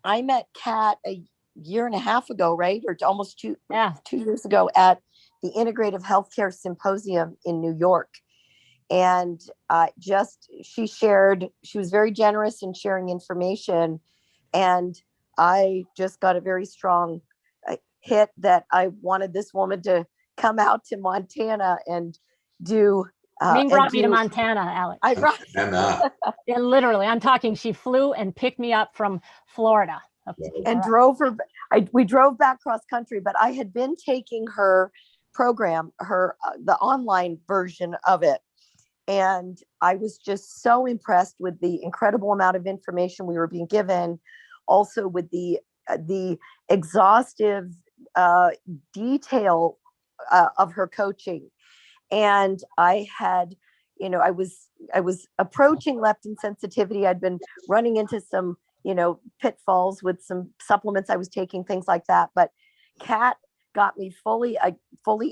I met Kat a year and a half ago, right? Or almost two, Yeah. 2 years ago at the Integrative Healthcare Symposium in New York. And she was very generous in sharing information. And I just got a very strong hit that I wanted this woman to come out to Montana and do. Ming brought me to Montana, Alex. Yeah, literally, I'm talking. She flew and picked me up from Florida and drove her. We drove back cross country, but I had been taking her program, the online version of it. And I was just so impressed with the incredible amount of information we were being given, also with the exhaustive detail of her coaching. And I had, I was approaching leptin sensitivity. I'd been running into some, pitfalls with some supplements I was taking, things like that. But Kat got me fully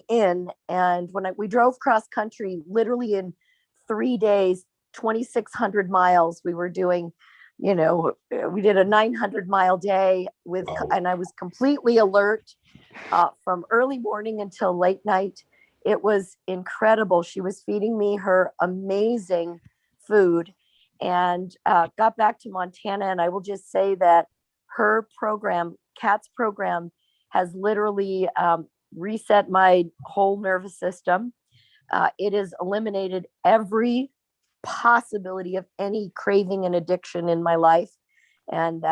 in. And when we drove cross country, literally in 3 days, 2,600 miles, we were doing, we did a 900-mile day and I was completely alert from early morning until late night. It was incredible. She was feeding me her amazing food, and got back to Montana. And I will just say that her program, Kat's program, has literally reset my whole nervous system. It has eliminated every possibility of any craving and addiction in my life. And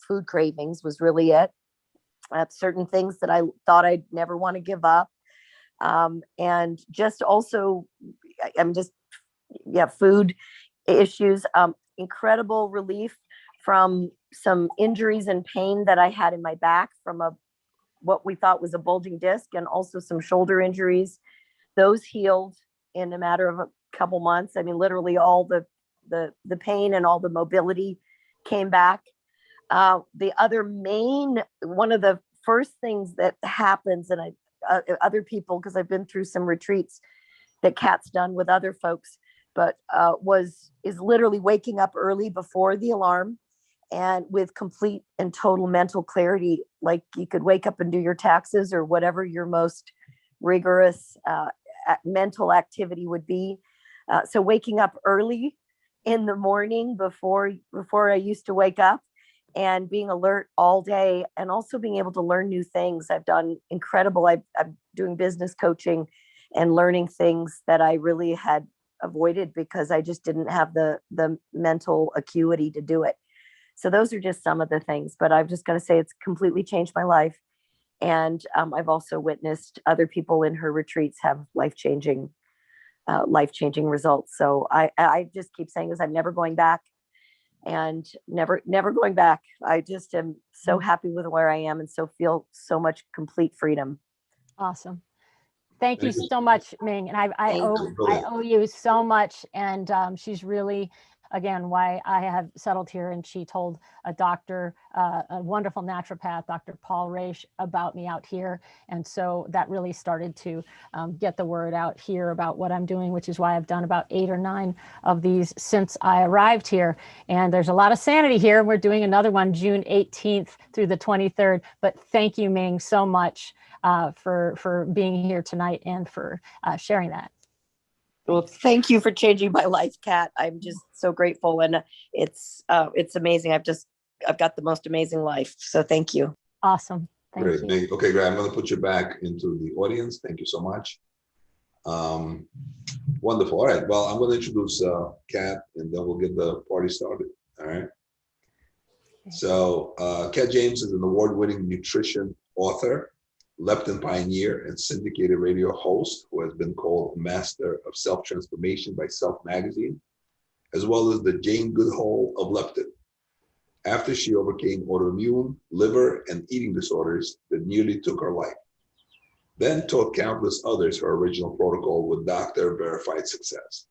food cravings was really it. Certain things that I thought I'd never want to give up. And just also, food issues, incredible relief from some injuries and pain that I had in my back from what we thought was a bulging disc, and also some shoulder injuries. Those healed in a matter of a couple months. I mean, literally all the pain and all the mobility came back. The other one of the first things that happens, and other people, because I've been through some retreats that Kat's done with other folks, but is literally waking up early before the alarm, and with complete and total mental clarity. Like you could wake up and do your taxes or whatever your most rigorous mental activity would be. So waking up early in the morning before I used to wake up, and being alert all day, and also being able to learn new things. I've done incredible. I'm doing business coaching and learning things that I really had avoided because I just didn't have the mental acuity to do it. So those are just some of the things, but I'm just going to say it's completely changed my life. And I've also witnessed other people in her retreats have life-changing results. So I just keep saying this, I'm never going back, and never going back. I just am so happy with where I am, and feel so much complete freedom. Awesome. Thank you so much, Ming. And I owe you so much. And she's really, again, why I have settled here. And she told a doctor, a wonderful naturopath, Dr. Paul Raish, about me out here. And so that really started to get the word out here about what I'm doing, which is why I've done about 8 or 9 of these since I arrived here. And there's a lot of sanity here. We're doing another one June 18th through the 23rd. But thank you, Ming, so much for being here tonight and for sharing that. Well, thank you for changing my life, Kat. I'm just so grateful, and it's amazing. I've got the most amazing life. So thank you. Awesome. Thank you. Okay, great. I'm going to put you back into the audience. Thank you so much. Wonderful. All right. Well, I'm going to introduce Kat, and then we'll get the party started. All right. So Kat James is an award-winning nutrition author, leptin pioneer, and syndicated radio host who has been called Master of Self-Transformation by Self Magazine, as well as the Jane Goodall of leptin. After she overcame autoimmune, liver, and eating disorders that nearly took her life, then taught countless others her original protocol with doctor-verified success.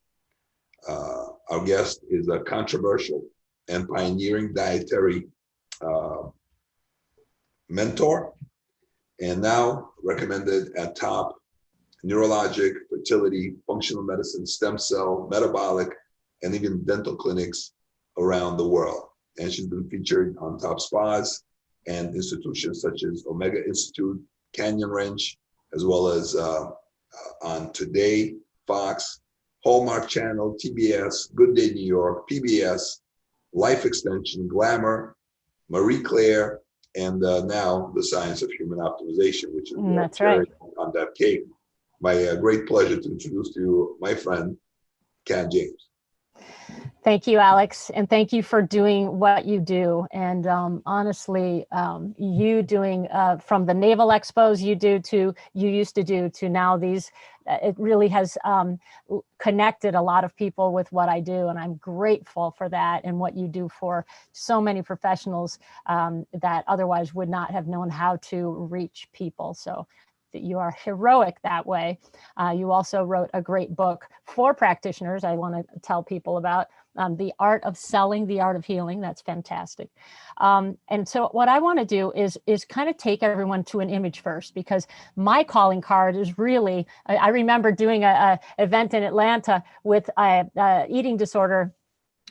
Our guest is a controversial and pioneering dietary mentor, and now recommended at top neurologic, fertility, functional medicine, stem cell, metabolic, and even dental clinics around the world. and she's been featured on top spas and institutions such as Omega Institute, Canyon Ranch, as well as on Today, Fox, Hallmark Channel, TBS, Good Day New York, PBS, Life Extension, Glamour, Marie Claire, and now The Science of Human Optimization, which is That's right. on that cake. My great pleasure to introduce to you my friend, Kat James. Thank you, Alex. And thank you for doing what you do. And honestly, you doing from the naval expos you used to do to now these, it really has connected a lot of people with what I do. And I'm grateful for that and what you do for so many professionals that otherwise would not have known how to reach people. So you are heroic that way. You also wrote a great book for practitioners I want to tell people about. The Art of Selling, the Art of Healing. That's fantastic. And so what I want to do is kind of take everyone to an image first, because my calling card is really, I remember doing a event in Atlanta with a eating disorder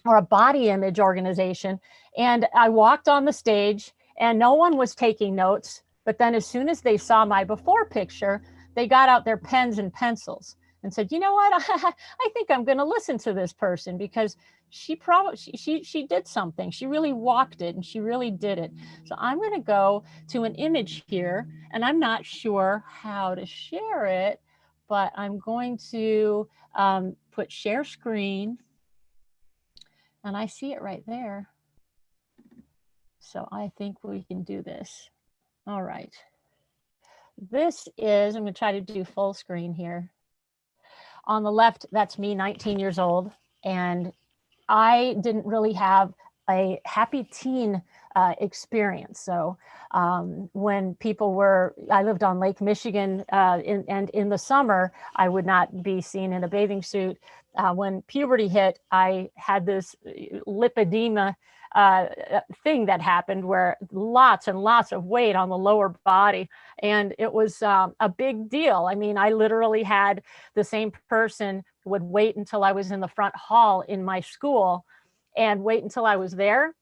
or a body image organization. And I walked on the stage and no one was taking notes. But then as soon as they saw my before picture, they got out their pens and pencils and said, you know what, I think I'm going to listen to this person, because she probably, she did something. She really walked it and she really did it. So I'm going to go to an image here, and I'm not sure how to share it, but I'm going to put share screen, and I see it right there. So I think we can do this. All right. This is, I'm going to try to do full screen here. On the left, that's me, 19 years old. And I didn't really have a happy teen experience. So when people were, I lived on Lake Michigan, and in the summer, I would not be seen in a bathing suit. When puberty hit, I had this lipedema thing that happened where lots and lots of weight on the lower body. And it was a big deal. I mean, I literally had the same person would wait until I was in the front hall in my school and wait until I was there.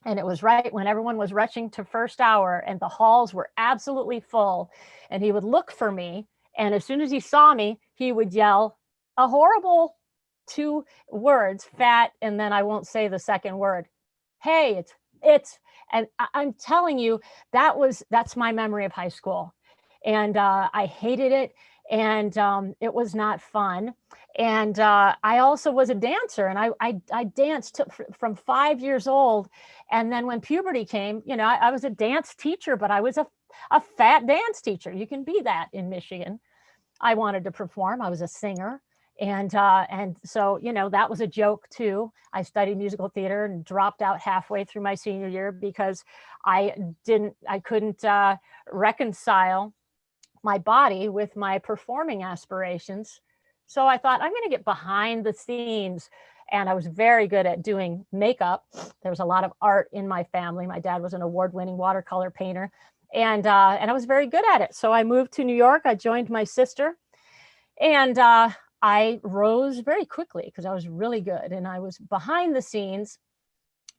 And it was right when everyone was rushing to first hour and the halls were absolutely full. And he would look for me. And as soon as he saw me, he would yell a horrible 2 words, fat, and then I won't say the second word. Hey, it's, and I'm telling you, that's my memory of high school. And I hated it. And it was not fun. And I also was a dancer, and I danced from 5 years old. And then when puberty came, you know, I was a dance teacher, but I was a fat dance teacher. You can be that in Michigan. I wanted to perform. I was a singer. And so, you know, that was a joke too. I studied musical theater and dropped out halfway through my senior year because I couldn't reconcile my body with my performing aspirations. So I thought, I'm going to get behind the scenes. And I was very good at doing makeup. There was a lot of art in my family. My dad was an award-winning watercolor painter, and I was very good at it. So I moved to New York. I joined my sister, and I rose very quickly because I was really good, and I was behind the scenes.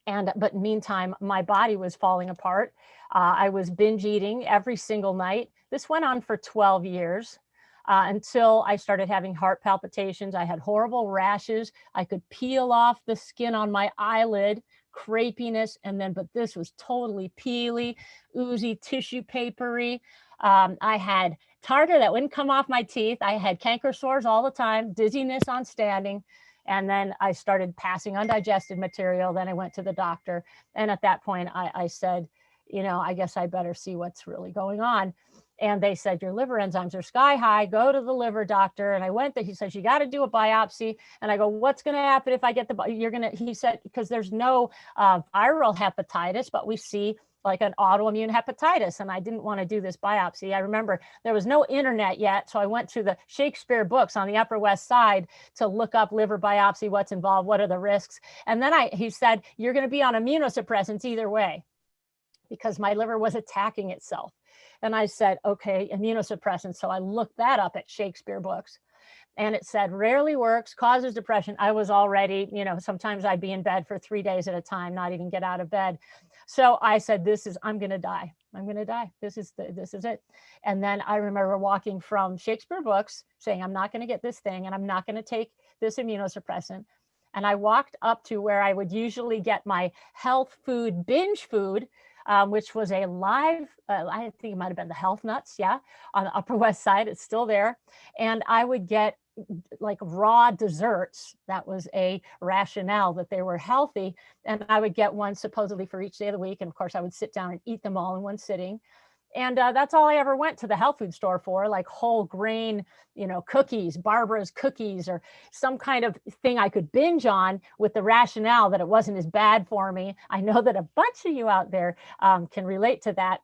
But meantime, my body was falling apart. I was binge eating every single night. This went on for 12 years until I started having heart palpitations. I had horrible rashes. I could peel off the skin on my eyelid, crepiness, but this was totally peely, oozy, tissue papery. I had tartar that wouldn't come off my teeth. I had canker sores all the time, dizziness on standing. And then I started passing undigested material. Then I went to the doctor. And at that point, I said, you know, I guess I better see what's really going on. And they said, your liver enzymes are sky high. Go to the liver doctor. And I went there. He says, you got to do a biopsy. And I go, what's going to happen if I get he said, because there's no viral hepatitis, but we see like an autoimmune hepatitis. And I didn't want to do this biopsy. I remember there was no internet yet. So I went to the Shakespeare books on the Upper West Side to look up liver biopsy, what's involved, what are the risks. And then he said, you're going to be on immunosuppressants either way, because my liver was attacking itself. And I said, okay, immunosuppressants. So I looked that up at Shakespeare books. And it said, rarely works, causes depression. I was already, sometimes I'd be in bed for 3 days at a time, not even get out of bed. So I said, I'm going to die. I'm going to die. This is it. And then I remember walking from Shakespeare books saying, I'm not going to get this thing and I'm not going to take this immunosuppressant. And I walked up to where I would usually get my health food, binge food, which was a live, I think it might've been the Health Nuts. Yeah. On the Upper West Side. It's still there. And I would get like raw desserts. That was a rationale that they were healthy. And I would get one supposedly for each day of the week. And of course I would sit down and eat them all in one sitting. And that's all I ever went to the health food store for, like whole grain, cookies, Barbara's cookies, or some kind of thing I could binge on with the rationale that it wasn't as bad for me. I know that a bunch of you out there can relate to that.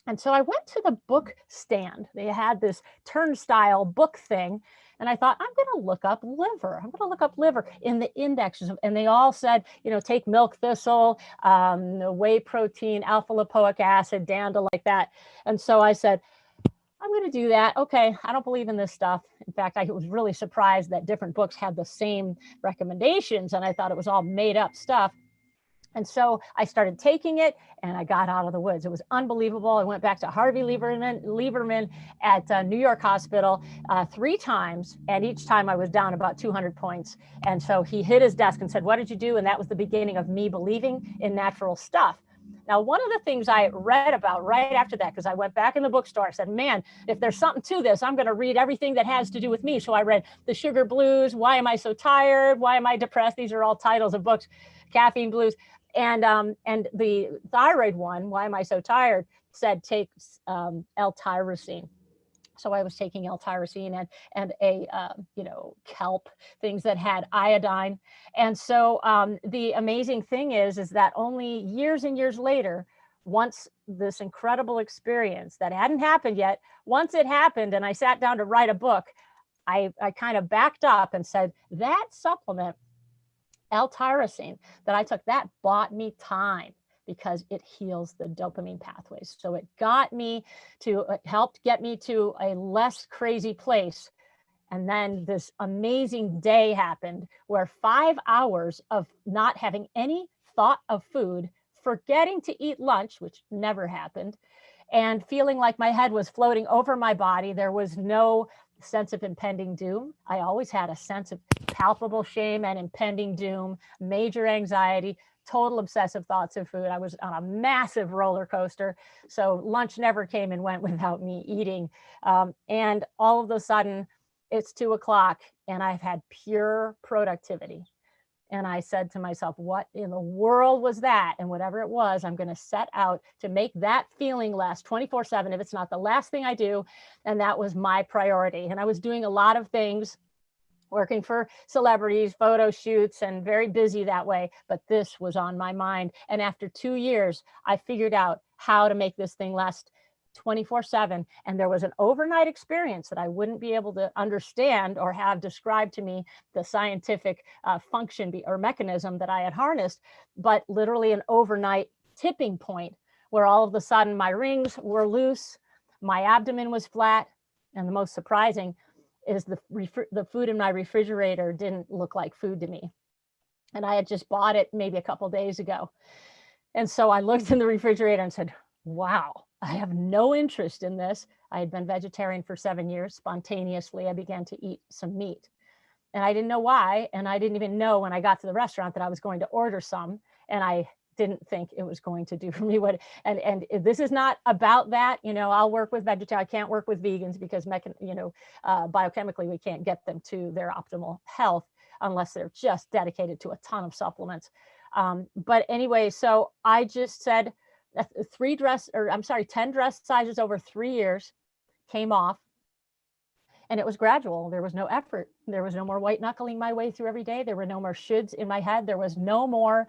And so I went to the book stand. They had this turnstile book thing. And I thought, I'm going to look up liver. I'm going to look up liver in the indexes. And they all said, take milk thistle, whey protein, alpha lipoic acid, danda, like that. And so I said, I'm going to do that. Okay, I don't believe in this stuff. In fact, I was really surprised that different books had the same recommendations. And I thought it was all made up stuff. And so I started taking it and I got out of the woods. It was unbelievable. I went back to Harvey Lieberman at New York Hospital 3 times. And each time I was down about 200 points. And so he hit his desk and said, what did you do? And that was the beginning of me believing in natural stuff. Now, one of the things I read about right after that, because I went back in the bookstore, I said, man, if there's something to this, I'm going to read everything that has to do with me. So I read The Sugar Blues, Why Am I So Tired? Why Am I Depressed? These are all titles of books, Caffeine Blues. And the thyroid one, Why Am I So Tired, said take L-tyrosine. So I was taking L-tyrosine and a kelp, things that had iodine. And so the amazing thing is that only years and years later, once this incredible experience that hadn't happened yet, once it happened and I sat down to write a book, I kind of backed up and said, that supplement, L-tyrosine, that I took, that bought me time because it heals the dopamine pathways. So it helped get me to a less crazy place. And then this amazing day happened where 5 hours of not having any thought of food, forgetting to eat lunch, which never happened, and feeling like my head was floating over my body. There was no sense of impending doom. I always had a sense of palpable shame and impending doom, major anxiety, total obsessive thoughts of food. I was on a massive roller coaster. So lunch never came and went without me eating. And all of a sudden, it's 2 o'clock and I've had pure productivity. And I said to myself, what in the world was that? And whatever it was, I'm going to set out to make that feeling last 24/7 if it's not the last thing I do. And that was my priority. And I was doing a lot of things, working for celebrities, photo shoots, and very busy that way. But this was on my mind. And after 2 years, I figured out how to make this thing last 24/7. And there was an overnight experience that I wouldn't be able to understand or have described to me the scientific function or mechanism that I had harnessed, but literally an overnight tipping point where all of a sudden my rings were loose, my abdomen was flat, and the most surprising is the food in my refrigerator didn't look like food to me. And I had just bought it maybe a couple of days ago. And so I looked in the refrigerator and said, wow, I have no interest in this. I had been vegetarian for 7 years. Spontaneously, I began to eat some meat. And I didn't know why. And I didn't even know when I got to the restaurant that I was going to order some. And I didn't think it was going to do for me what, and this is not about that. I'll work with vegetarians. I can't work with vegans because biochemically we can't get them to their optimal health unless they're just dedicated to a ton of supplements. But anyway, so I just said 10 dress sizes over 3 years came off. And it was gradual. There was no effort. There was no more white knuckling my way through every day. There were no more shoulds in my head. There was no more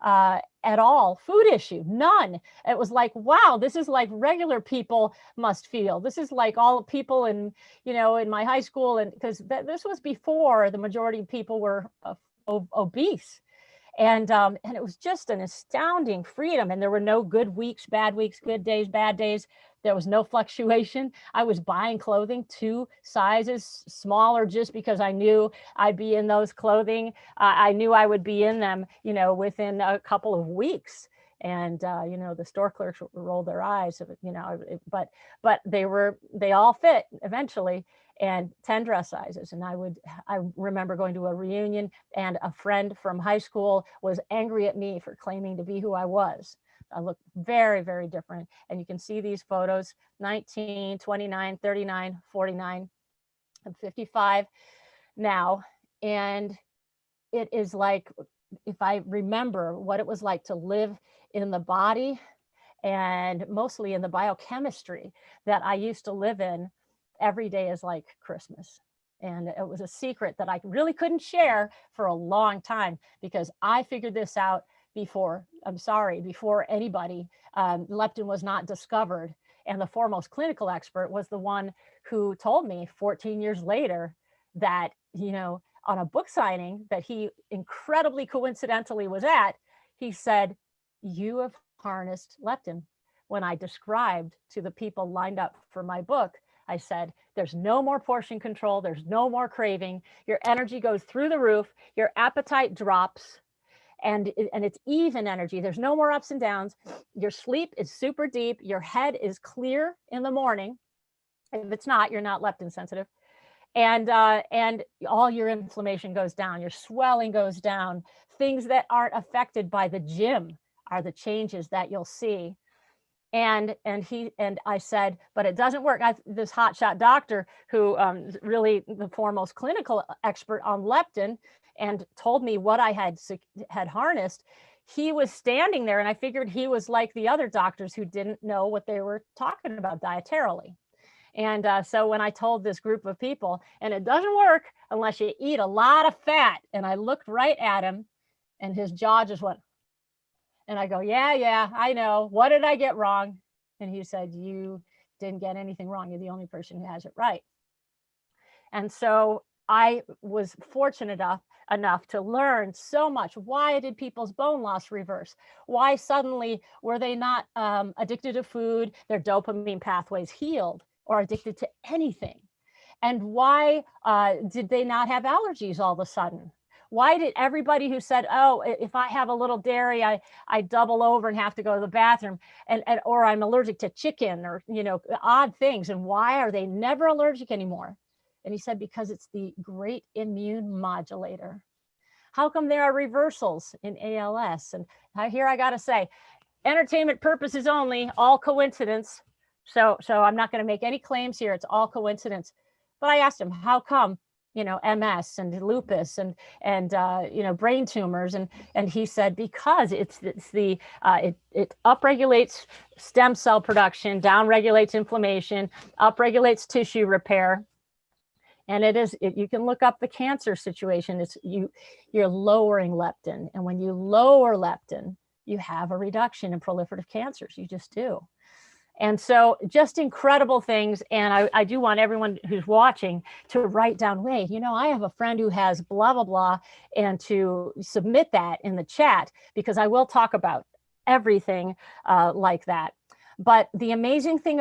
at all food issue, none. It was like, wow, this is like regular people must feel. This is like all people in my high school. And because this was before the majority of people were obese. And it was just an astounding freedom. And there were no good weeks, bad weeks, good days, bad days. There was no fluctuation. I was buying clothing 2 sizes smaller just because I knew I'd be in those clothing. I knew I would be in them, you know, within a couple of weeks. And, you know, the store clerks rolled their eyes, you know, but they all fit eventually, and 10 dress sizes. And I remember going to a reunion, and a friend from high school was angry at me for claiming to be who I was. I looked very, very different. And you can see these photos, 19, 29, 39, 49, I'm 55 now. And it is like, if I remember what it was like to live in the body and mostly in the biochemistry that I used to live in, every day is like Christmas. And it was a secret that I really couldn't share for a long time, because I figured this out before anybody. Leptin was not discovered. And the foremost clinical expert was the one who told me 14 years later that, you know, on a book signing that he incredibly coincidentally was at, he said, "You have harnessed leptin." When I described to the people lined up for my book, I said, there's no more portion control. There's no more craving. Your energy goes through the roof. Your appetite drops. And it's even energy. There's no more ups and downs. Your sleep is super deep. Your head is clear in the morning. If it's not, you're not leptin sensitive. And all your inflammation goes down. Your swelling goes down. Things that aren't affected by the gym are the changes that you'll see. And I said, but it doesn't work. This hotshot doctor who really the foremost clinical expert on leptin, and told me what I had harnessed, he was standing there, and I figured he was like the other doctors who didn't know what they were talking about dietarily. And so when I told this group of people, and it doesn't work unless you eat a lot of fat, and I looked right at him, and his jaw just went, and I go, yeah, I know. What did I get wrong? And he said, you didn't get anything wrong. You're the only person who has it right. And so I was fortunate enough to learn so much. Why did people's bone loss reverse? Why suddenly were they not addicted to food? Their dopamine pathways healed, or addicted to anything? And why did they not have allergies all of a sudden? Why did everybody who said, oh, if I have a little dairy, I double over and have to go to the bathroom, or I'm allergic to chicken, or, you know, odd things, and why are they never allergic anymore? And he said, because it's the great immune modulator. How come there are reversals in ALS? And here I got to say, entertainment purposes only, all coincidence. So I'm not going to make any claims here. It's all coincidence. But I asked him, how come, you know, MS and lupus and you know, brain tumors, and he said, because it upregulates stem cell production, downregulates inflammation, upregulates tissue repair. And you can look up the cancer situation. You're lowering leptin, and when you lower leptin, you have a reduction in proliferative cancers. You just do. And so just incredible things. And I do want everyone who's watching to write down, wait, you know, I have a friend who has blah, blah, blah, and to submit that in the chat, because I will talk about everything like that. But the amazing thing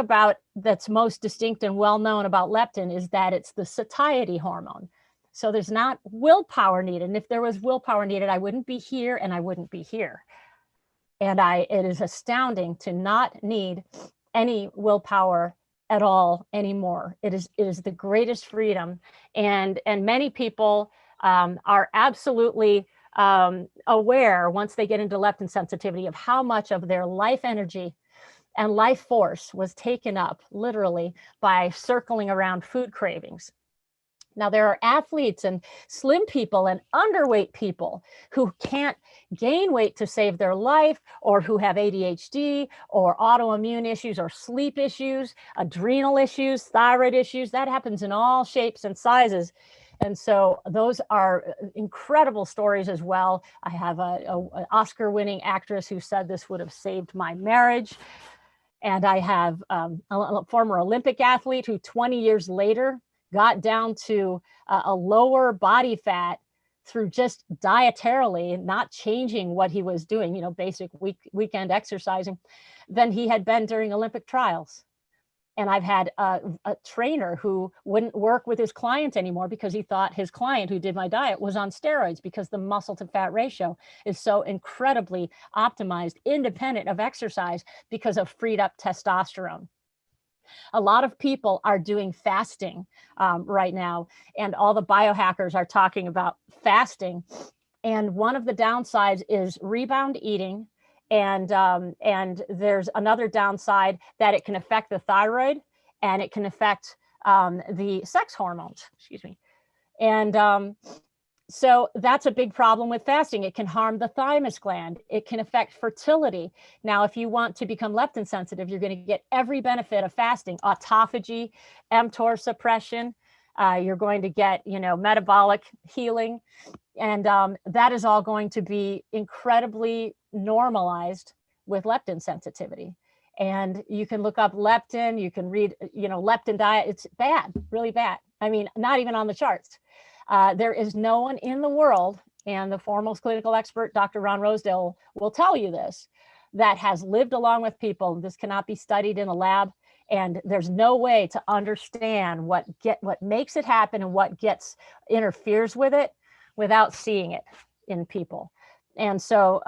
that's most distinct and well known about leptin is that it's the satiety hormone. So there's not willpower needed. And if there was willpower needed, I wouldn't be here and I wouldn't be here. And it is astounding to not need any willpower at all anymore. It is the greatest freedom. And many people are absolutely aware, once they get into leptin sensitivity, of how much of their life energy and life force was taken up literally by circling around food cravings. Now, there are athletes and slim people and underweight people who can't gain weight to save their life, or who have ADHD or autoimmune issues or sleep issues, adrenal issues, thyroid issues. That happens in all shapes and sizes. And so those are incredible stories as well. I have an Oscar-winning actress who said this would have saved my marriage. And I have a former Olympic athlete who 20 years later got down to a lower body fat through just dietarily, not changing what he was doing, you know, basic weekend exercising, than he had been during Olympic trials. And I've had a trainer who wouldn't work with his client anymore because he thought his client who did my diet was on steroids, because the muscle to fat ratio is so incredibly optimized, independent of exercise, because of freed up testosterone. A lot of people are doing fasting right now, and all the biohackers are talking about fasting. And one of the downsides is rebound eating. And there's another downside, that it can affect the thyroid, and it can affect the sex hormones, excuse me. And so that's a big problem with fasting. It can harm the thymus gland. It can affect fertility. Now, if you want to become leptin sensitive, you're going to get every benefit of fasting: autophagy, mTOR suppression. You're going to get, metabolic healing. And that is all going to be incredibly normalized with leptin sensitivity. And you can look up leptin, you can read, leptin diet. It's bad, really bad. I mean, not even on the charts. There is no one in the world, and the foremost clinical expert, Dr. Ron Rosedale, will tell you this, that has lived along with people. This cannot be studied in a lab. And there's no way to understand what makes it happen and what interferes with it without seeing it in people. And so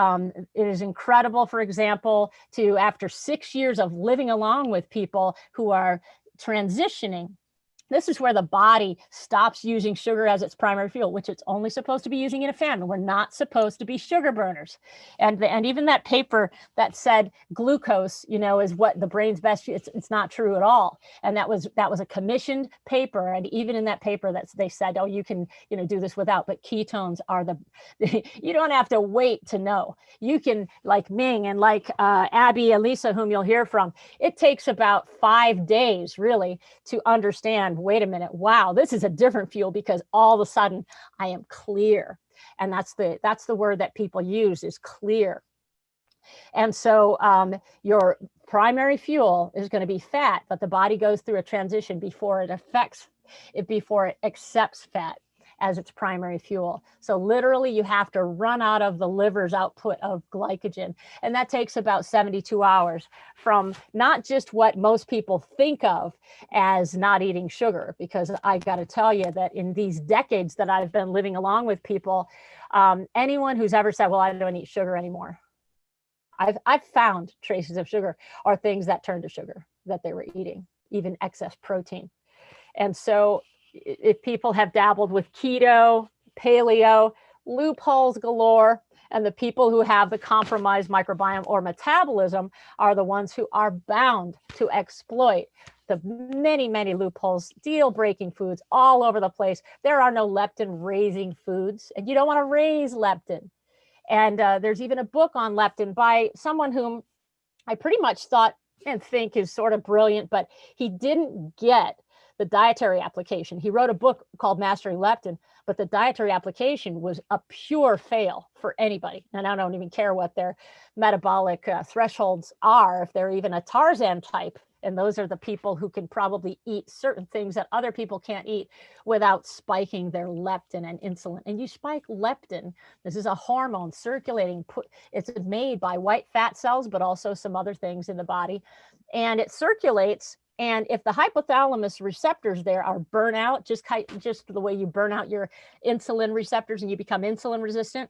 it is incredible, for example, to, after 6 years of living along with people who are transitioning, this is where the body stops using sugar as its primary fuel, which it's only supposed to be using in a famine. We're not supposed to be sugar burners. And even that paper that said glucose, is what the brain's best, it's not true at all. And that was a commissioned paper. And even in that paper, they said, oh, you can, do this without, but ketones are you don't have to wait to know. You can, like Ming and like Abby and Lisa, whom you'll hear from, it takes about 5 days really to understand, wait a minute, wow, this is a different fuel, because all of a sudden I am clear. And that's the word that people use, is clear. And so your primary fuel is going to be fat, but the body goes through a transition before it accepts fat as its primary fuel. So literally you have to run out of the liver's output of glycogen. And that takes about 72 hours from not just what most people think of as not eating sugar, because I got to tell you that in these decades that I've been living along with people, anyone who's ever said, well, I don't eat sugar anymore, I've found traces of sugar or things that turned to sugar that they were eating, even excess protein. And so if people have dabbled with keto, paleo, loopholes galore, and the people who have the compromised microbiome or metabolism are the ones who are bound to exploit the many, many loopholes, deal-breaking foods all over the place. There are no leptin-raising foods, and you don't want to raise leptin. And there's even a book on leptin by someone whom I pretty much thought and think is sort of brilliant, but he didn't get the dietary application. He wrote a book called Mastering Leptin, but the dietary application was a pure fail for anybody. And I don't even care what their metabolic thresholds are, if they're even a Tarzan type. And those are the people who can probably eat certain things that other people can't eat without spiking their leptin and insulin. And you spike leptin. This is a hormone circulating. It's made by white fat cells, but also some other things in the body. And it circulates. And if the hypothalamus receptors there are burnt out, just the way you burn out your insulin receptors and you become insulin resistant,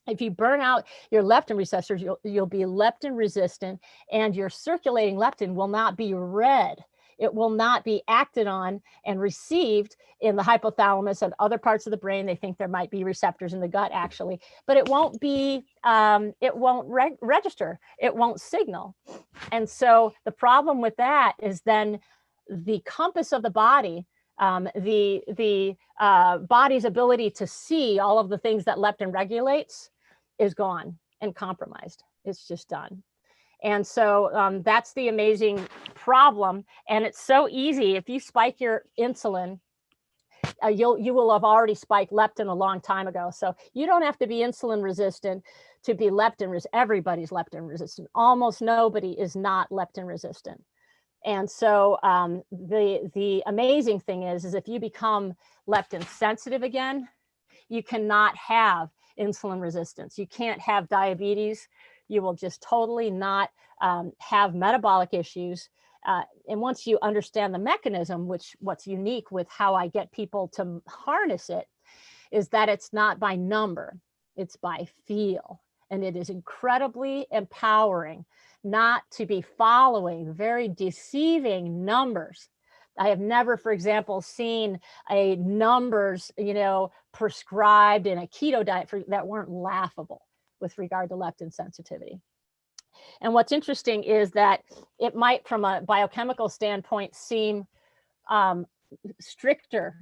if you burn out your leptin receptors, you'll be leptin resistant, and your circulating leptin will not be read. It will not be acted on and received in the hypothalamus and other parts of the brain. They think there might be receptors in the gut, actually, but it won't be, it won't register. It won't signal. And so the problem with that is then the compass of the body, the body's ability to see all of the things that leptin regulates is gone and compromised. It's just done. And so that's the amazing problem. And it's so easy. If you spike your insulin, you will have already spiked leptin a long time ago. So you don't have to be insulin resistant to be leptin resistant. Everybody's leptin resistant. Almost nobody is not leptin resistant. And so the amazing thing is if you become leptin sensitive again, you cannot have insulin resistance. You can't have diabetes. You will just totally not have metabolic issues. And once you understand the mechanism, what's unique with how I get people to harness it is that it's not by number, it's by feel. And it is incredibly empowering not to be following very deceiving numbers. I have never, for example, seen a numbers, prescribed in a keto diet that weren't laughable with regard to leptin sensitivity. And what's interesting is that it might, from a biochemical standpoint, seem stricter,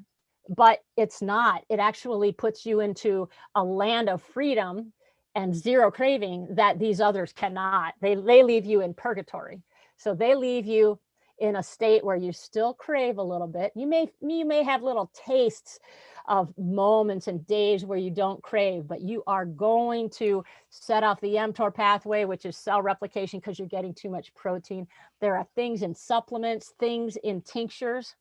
but it's not. It actually puts you into a land of freedom and zero craving that these others cannot. They leave you in purgatory. So they leave you in a state where you still crave a little bit. You may have little tastes of moments and days where you don't crave, but you are going to set off the mTOR pathway, which is cell replication, because you're getting too much protein. There are things in supplements, things in tinctures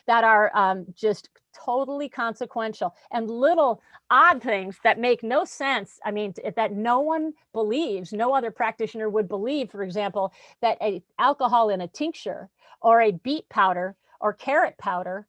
that are just totally consequential, and little odd things that make no sense. I mean, that no one believes, no other practitioner would believe, for example, that alcohol in a tincture or a beet powder or carrot powder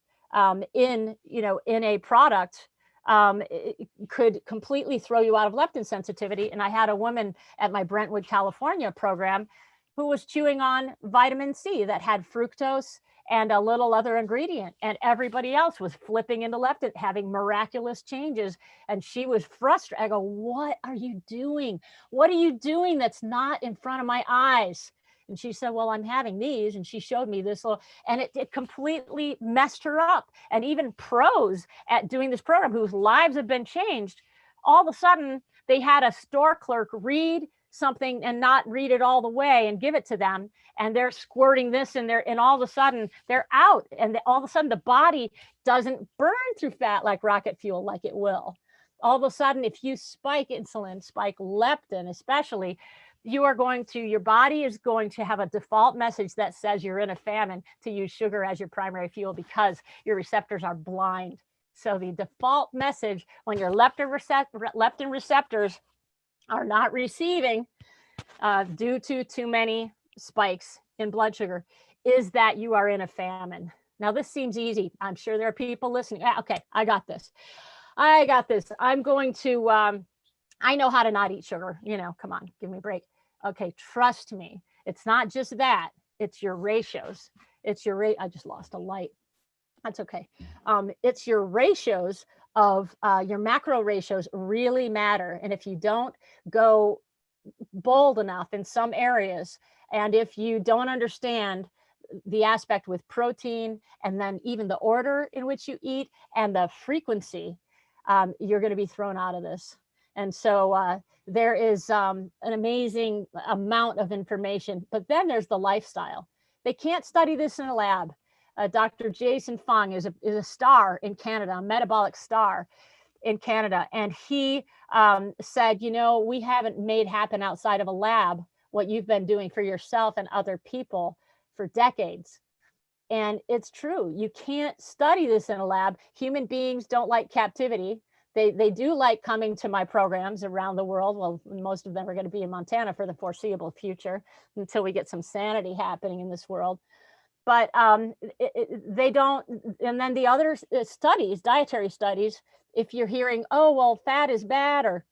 in a product it could completely throw you out of leptin sensitivity. And I had a woman at my Brentwood, California program who was chewing on vitamin C that had fructose and a little other ingredient, and everybody else was flipping into leptin, having miraculous changes, and she was frustrated. I go, what are you doing? What are you doing that's not in front of my eyes? And she said, well, I'm having these. And she showed me this little, and it completely messed her up. And even pros at doing this program whose lives have been changed, all of a sudden they had a store clerk read something and not read it all the way and give it to them, and they're squirting this in there, and all of a sudden they're out, and all of a sudden the body doesn't burn through fat like rocket fuel like it will. All of a sudden, if you spike insulin, spike leptin especially, your body is going to have a default message that says you're in a famine to use sugar as your primary fuel because your receptors are blind. So the default message when your leptin receptors are not receiving due to too many spikes in blood sugar is that you are in a famine. Now, this seems easy. I'm sure there are people listening. Okay, I got this. I'm going to, I know how to not eat sugar. Come on, give me a break. Okay, trust me. It's not just that. It's your ratios. I just lost a light. That's okay. It's your ratios of your macro ratios really matter. And if you don't go bold enough in some areas, and if you don't understand the aspect with protein, and then even the order in which you eat and the frequency, you're going to be thrown out of this. And so there is an amazing amount of information, but then there's the lifestyle. They can't study this in a lab. Dr. Jason Fung is a star in Canada, a metabolic star in Canada. And he said, we haven't made happen outside of a lab what you've been doing for yourself and other people for decades. And it's true. You can't study this in a lab. Human beings don't like captivity. They do like coming to my programs around the world. Well, most of them are going to be in Montana for the foreseeable future until we get some sanity happening in this world. But they don't. And then the other studies, dietary studies, if you're hearing, oh, well, fat is bad or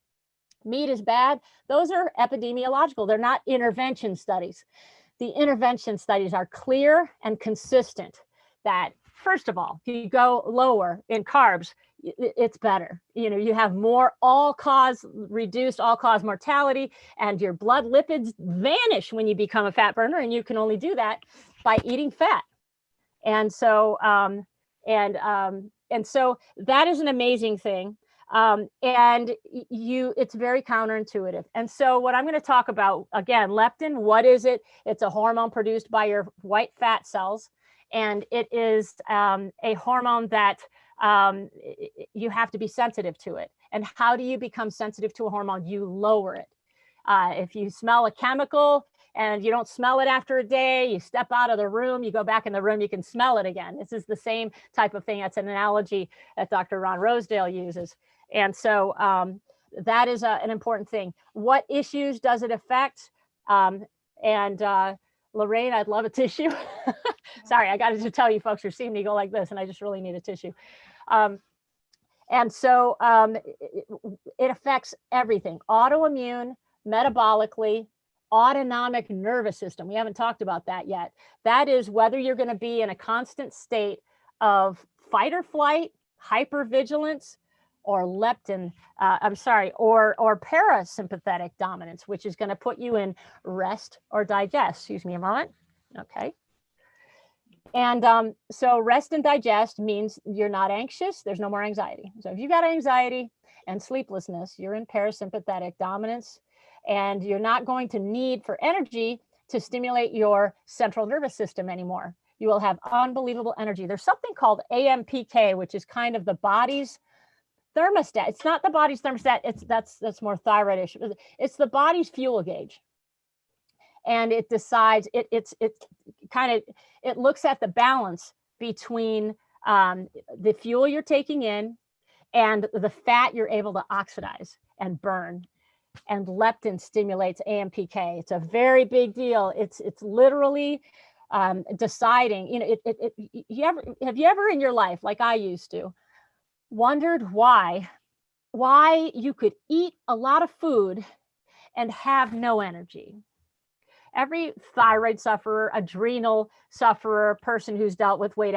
meat is bad, those are epidemiological. They're not intervention studies. The intervention studies are clear and consistent that, first of all, if you go lower in carbs, it's better. You have more reduced all-cause mortality, and your blood lipids vanish when you become a fat burner, and you can only do that by eating fat. And so so that is an amazing thing. And it's very counterintuitive. And so what I'm going to talk about, again, leptin, what is it? It's a hormone produced by your white fat cells. And it is a hormone that you have to be sensitive to it. And how do you become sensitive to a hormone? You lower it. If you smell a chemical and you don't smell it after a day, you step out of the room, you go back in the room, you can smell it again. This is the same type of thing. That's an analogy that Dr. Ron Rosedale uses. And so that is an important thing. What issues does it affect? Lorraine, I'd love a tissue. Sorry, I got to tell you folks, you're seeing me go like this and I just really need a tissue. And so it affects everything, autoimmune, metabolically, autonomic nervous system. We haven't talked about that yet. That is whether you're going to be in a constant state of fight or flight, hypervigilance, or leptin, or parasympathetic dominance, which is going to put you in rest or digest. Excuse me a moment. Okay. And so rest and digest means you're not anxious. There's no more anxiety. So if you've got anxiety and sleeplessness, you're in parasympathetic dominance, and you're not going to need for energy to stimulate your central nervous system anymore. You will have unbelievable energy. There's something called AMPK, which is kind of the body's thermostat. It's not the body's thermostat. That's more thyroid issue. It's the body's fuel gauge. And it decides, it looks at the balance between the fuel you're taking in and the fat you're able to oxidize and burn. And leptin stimulates AMPK. It's a very big deal. It's literally deciding, have you ever in your life, like I used to, wondered why you could eat a lot of food and have no energy? Every thyroid sufferer, adrenal sufferer, person who's dealt with weight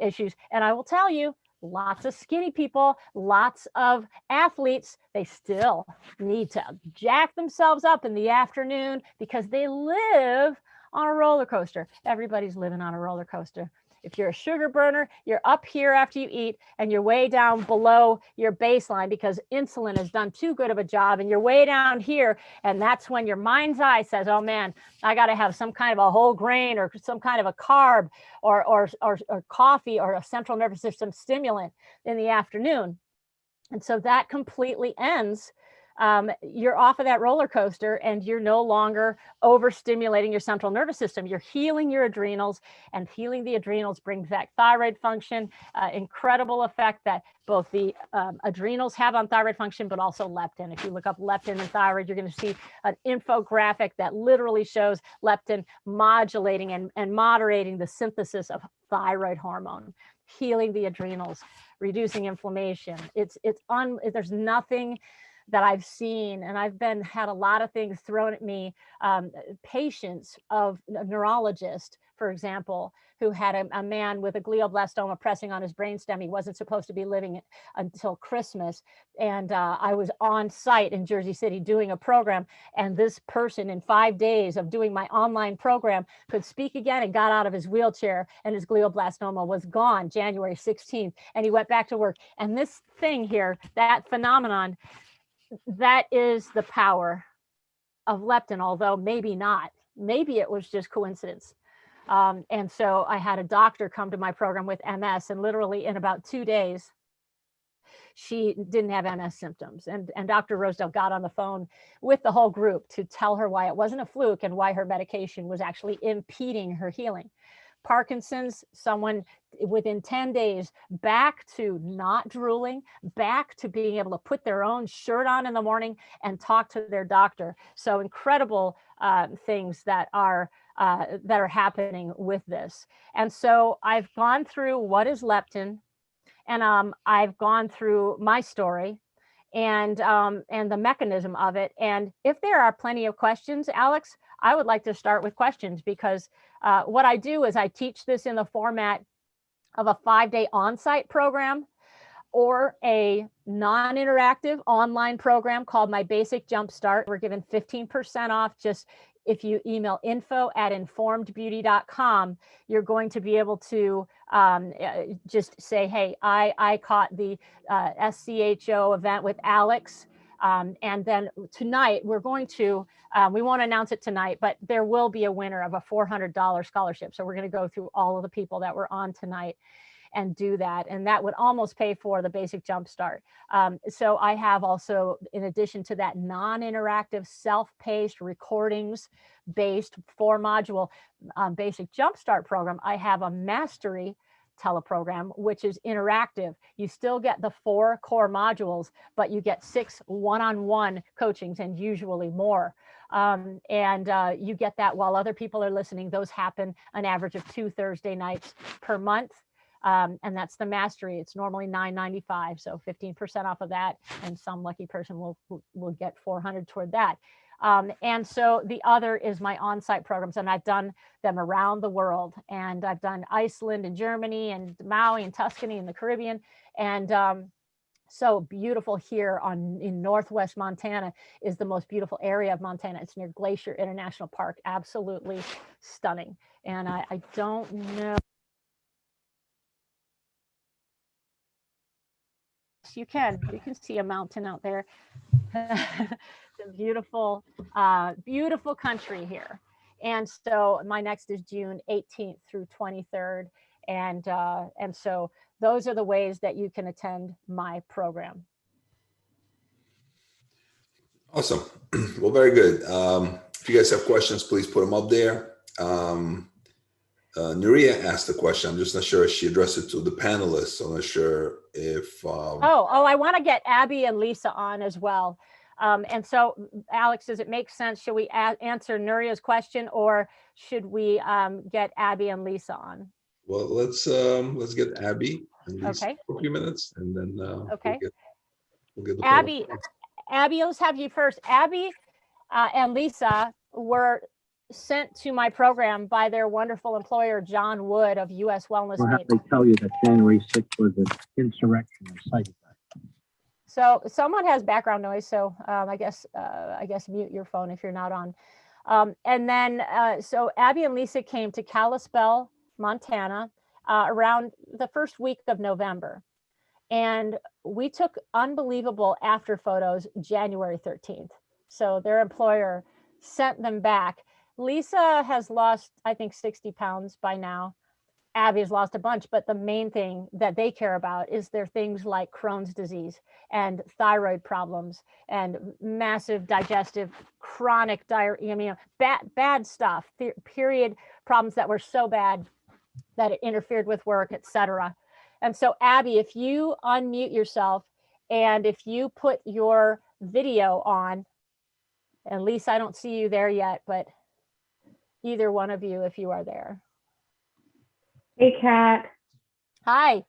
issues, and I will tell you, lots of skinny people, lots of athletes, they still need to jack themselves up in the afternoon because they live on a roller coaster. Everybody's living on a roller coaster. If you're a sugar burner, you're up here after you eat and you're way down below your baseline because insulin has done too good of a job, and you're way down here. And that's when your mind's eye says, oh man, I got to have some kind of a whole grain or some kind of a carb or coffee or a central nervous system stimulant in the afternoon. And so that completely ends. You're off of that roller coaster and you're no longer overstimulating your central nervous system. You're healing your adrenals, and healing the adrenals brings back thyroid function, incredible effect that both the adrenals have on thyroid function, but also leptin. If you look up leptin and thyroid, you're going to see an infographic that literally shows leptin modulating and moderating the synthesis of thyroid hormone, healing the adrenals, reducing inflammation. There's nothing that I've seen, and I've had a lot of things thrown at me, patients of a neurologist, for example, who had a man with a glioblastoma pressing on his brainstem. He wasn't supposed to be living until Christmas. And I was on site in Jersey City doing a program, and this person in 5 days of doing my online program could speak again and got out of his wheelchair, and his glioblastoma was gone January 16th. And he went back to work. And this thing here, that phenomenon, that is the power of leptin, although maybe not. Maybe it was just coincidence. And so I had a doctor come to my program with MS, and literally in about 2 days, she didn't have MS symptoms. And Dr. Rosedale got on the phone with the whole group to tell her why it wasn't a fluke and why her medication was actually impeding her healing. Parkinson's, someone within 10 days back to not drooling, back to being able to put their own shirt on in the morning and talk to their doctor. So incredible things that are happening with this. And so I've gone through what is leptin, and I've gone through my story and the mechanism of it. And if there are plenty of questions, Alex, I would like to start with questions, because what I do is I teach this in the format of a 5-day on-site program or a non-interactive online program called My Basic Jumpstart. We're given 15% off. Just if you email info@informedbeauty.com, you're going to be able to just say, hey, I caught the SCHO event with Alex. And then tonight we're going to, we won't announce it tonight, but there will be a winner of a $400 scholarship. So we're going to go through all of the people that were on tonight and do that. And that would almost pay for the Basic Jumpstart. So I have also, in addition to that non-interactive, self-paced, recordings-based 4-module Basic Jumpstart program, I have a mastery teleprogram, which is interactive. You still get the 4 core modules, but you get 6 one-on-one coachings and usually more. You get that while other people are listening. Those happen an average of 2 Thursday nights per month. And that's the mastery. It's normally $9.95, so 15% off of that, and some lucky person will get $400 toward that. And so the other is my on-site programs, and I've done them around the world. And I've done Iceland and Germany and Maui and Tuscany and the Caribbean. And so beautiful here in Northwest Montana is the most beautiful area of Montana. It's near Glacier International Park. Absolutely stunning. And I don't know. You can see a mountain out there. It's a beautiful, beautiful country here. And so my next is June 18th through 23rd. And so those are the ways that you can attend my program. Awesome. Well, very good. If you guys have questions, please put them up there. Nuria asked a question. I'm just not sure if she addressed it to the panelists. I'm not sure if. I want to get Abby and Lisa on as well. And so, Alex, does it make sense? Should we answer Nuria's question, or should we get Abby and Lisa on? Well, let's get Abby and Lisa for a few minutes, and then we'll get the Abby, let's have you first. Abby and Lisa were sent to my program by their wonderful employer, John Wood of U.S. Wellness. I'll have to tell you that January 6th was an insurrection of psychopaths. So someone has background noise. So I guess mute your phone if you're not on. And then so Abby and Lisa came to Kalispell, Montana, around the first week of November. And we took unbelievable after photos January 13th. So their employer sent them back. Lisa has lost, I think, 60 pounds by now. Abby has lost a bunch, but the main thing that they care about is their things like Crohn's disease and thyroid problems and massive digestive, chronic diarrhea, I mean, bad stuff, period problems that were so bad that it interfered with work, etc. And so, Abby, if you unmute yourself and if you put your video on, and Lisa, I don't see you there yet, but either one of you, if you are there. Hey, Kat. Hi.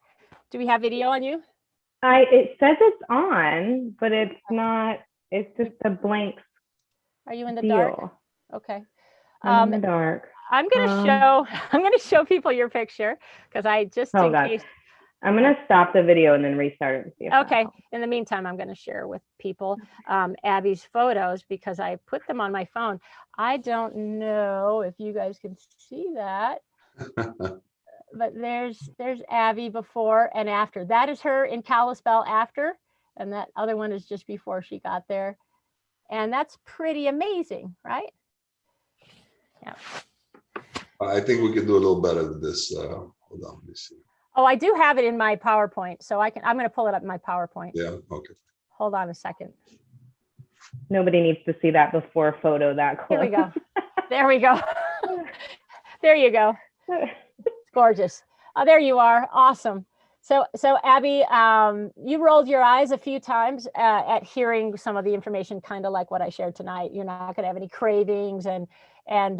Do we have video on you? It says it's on, but it's not. It's just a blank. Are you in the deal. dark? Okay. I'm in the dark. I'm gonna show people your picture because I just in case. I'm gonna stop the video and then restart it and see if okay. In the meantime, I'm gonna share with people Abby's photos because I put them on my phone. I don't know if you guys can see that. But there's Abby before and after. That is her in Kalispell after, and that other one is just before she got there. And that's pretty amazing, right? Yeah. I think we can do a little better than this. Hold on, let me see. Oh, I do have it in my PowerPoint, so I'm going to pull it up in my PowerPoint. Yeah, okay. Hold on a second. Nobody needs to see that before photo that close. Here we go. There we go. There you go. It's gorgeous. Oh, there you are. Awesome. So Abby, you rolled your eyes a few times at hearing some of the information, kind of like what I shared tonight. You're not going to have any cravings, and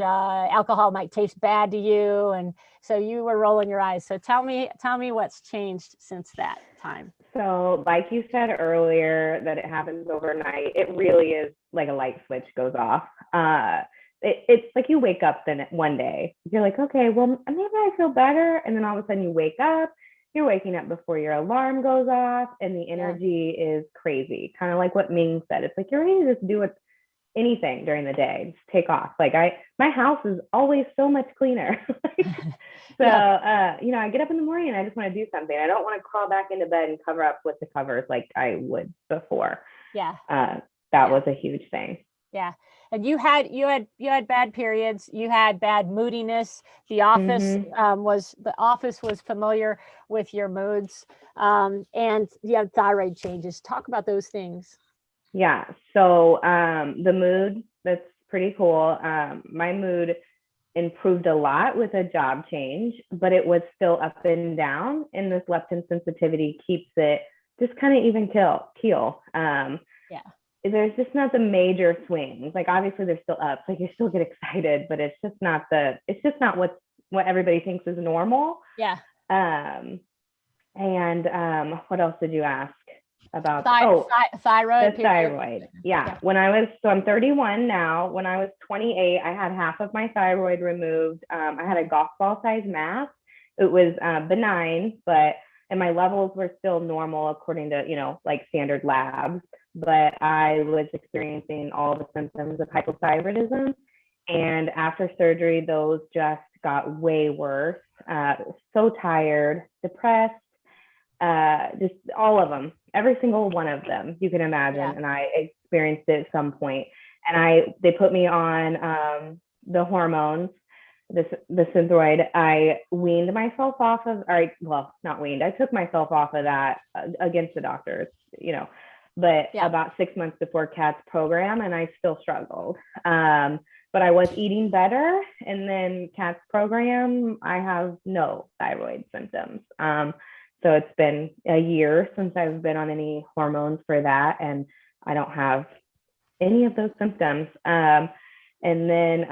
alcohol might taste bad to you, and so you were rolling your eyes. So tell me what's changed since that time. So, like you said earlier, that it happens overnight. It really is like a light switch goes off. It's like you wake up then one day, you're like, okay, well, maybe I feel better. And then all of a sudden you wake up, you're waking up before your alarm goes off, and the energy is crazy. Kind of like what Ming said. It's like you're ready to just do anything during the day, just take off. Like my house is always so much cleaner. So, I get up in the morning and I just want to do something. I don't want to crawl back into bed and cover up with the covers like I would before. Yeah. That was a huge thing. Yeah. And you had bad periods. You had bad moodiness. The office was familiar with your moods, and you had thyroid changes. Talk about those things. Yeah. So the mood, that's pretty cool. My mood improved a lot with a job change, but it was still up and down. And this leptin sensitivity keeps it just kind of even keel. there's just not the major swings. Like obviously there's still ups, like you still get excited, but it's just not what everybody thinks is normal. Yeah. And what else did you ask about? Thyroid. The thyroid. Yeah. I'm 31 now. When I was 28, I had half of my thyroid removed. I had a golf ball size mass. It was benign, and my levels were still normal according to, like standard labs, but I was experiencing all the symptoms of hypothyroidism. And after surgery, those just got way worse. So tired, depressed, just all of them, every single one of them you can imagine. Yeah. And I experienced it at some point. And they put me on the hormones, the Synthroid. I weaned myself off of, not weaned. I took myself off of that against the doctors, but about 6 months before Kat's program, and I still struggled. But I was eating better. And then Kat's program, I have no thyroid symptoms. So it's been a year since I've been on any hormones for that, and I don't have any of those symptoms. And then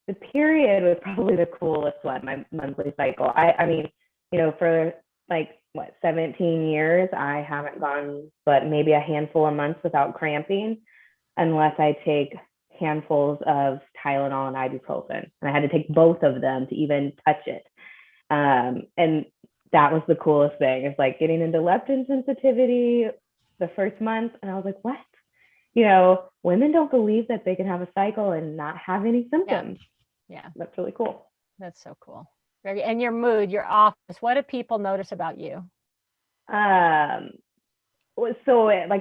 the period was probably the coolest one, my monthly cycle. I mean, for 17 years, I haven't gone but maybe a handful of months without cramping, unless I take handfuls of Tylenol and ibuprofen. And I had to take both of them to even touch it. And that was the coolest thing. It's like getting into leptin sensitivity the first month. And I was like, what? Women don't believe that they can have a cycle and not have any symptoms. Yeah. That's really cool. That's so cool. And your mood, your office, what do people notice about you? So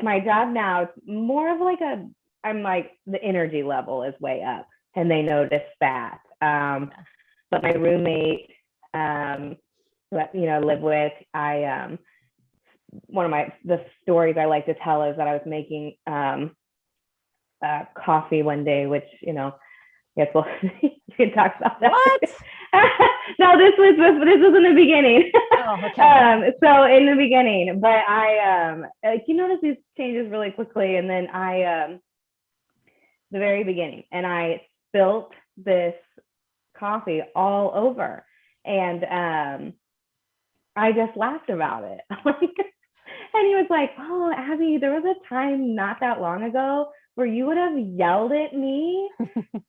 my job now, it's more of I'm the energy level is way up, and they notice that. But my roommate, who I live with, one of the stories I like to tell is that I was making coffee one day, which, yes, well, you can talk about that. What? No, this was in the beginning. Oh, okay. So in the beginning, but I you notice these changes really quickly, and then the very beginning, and I spilt this coffee all over, and I just laughed about it. And he was like, "Oh, Abby, there was a time not that long ago where you would have yelled at me.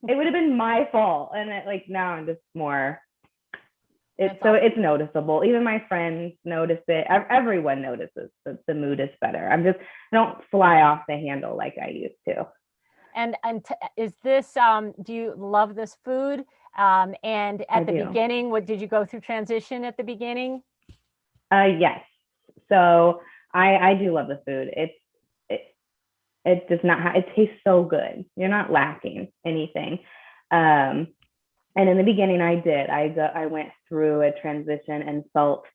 It would have been my fault." And now I'm just more. It's noticeable. Even my friends notice it. Everyone notices that the mood is better. I don't fly off the handle like I used to. And is this? Do you love this food? And at the beginning, did you go through transition at the beginning? Yes. So I do love the food. It does not it tastes so good. You're not lacking anything. And in the beginning I went through a transition and felt,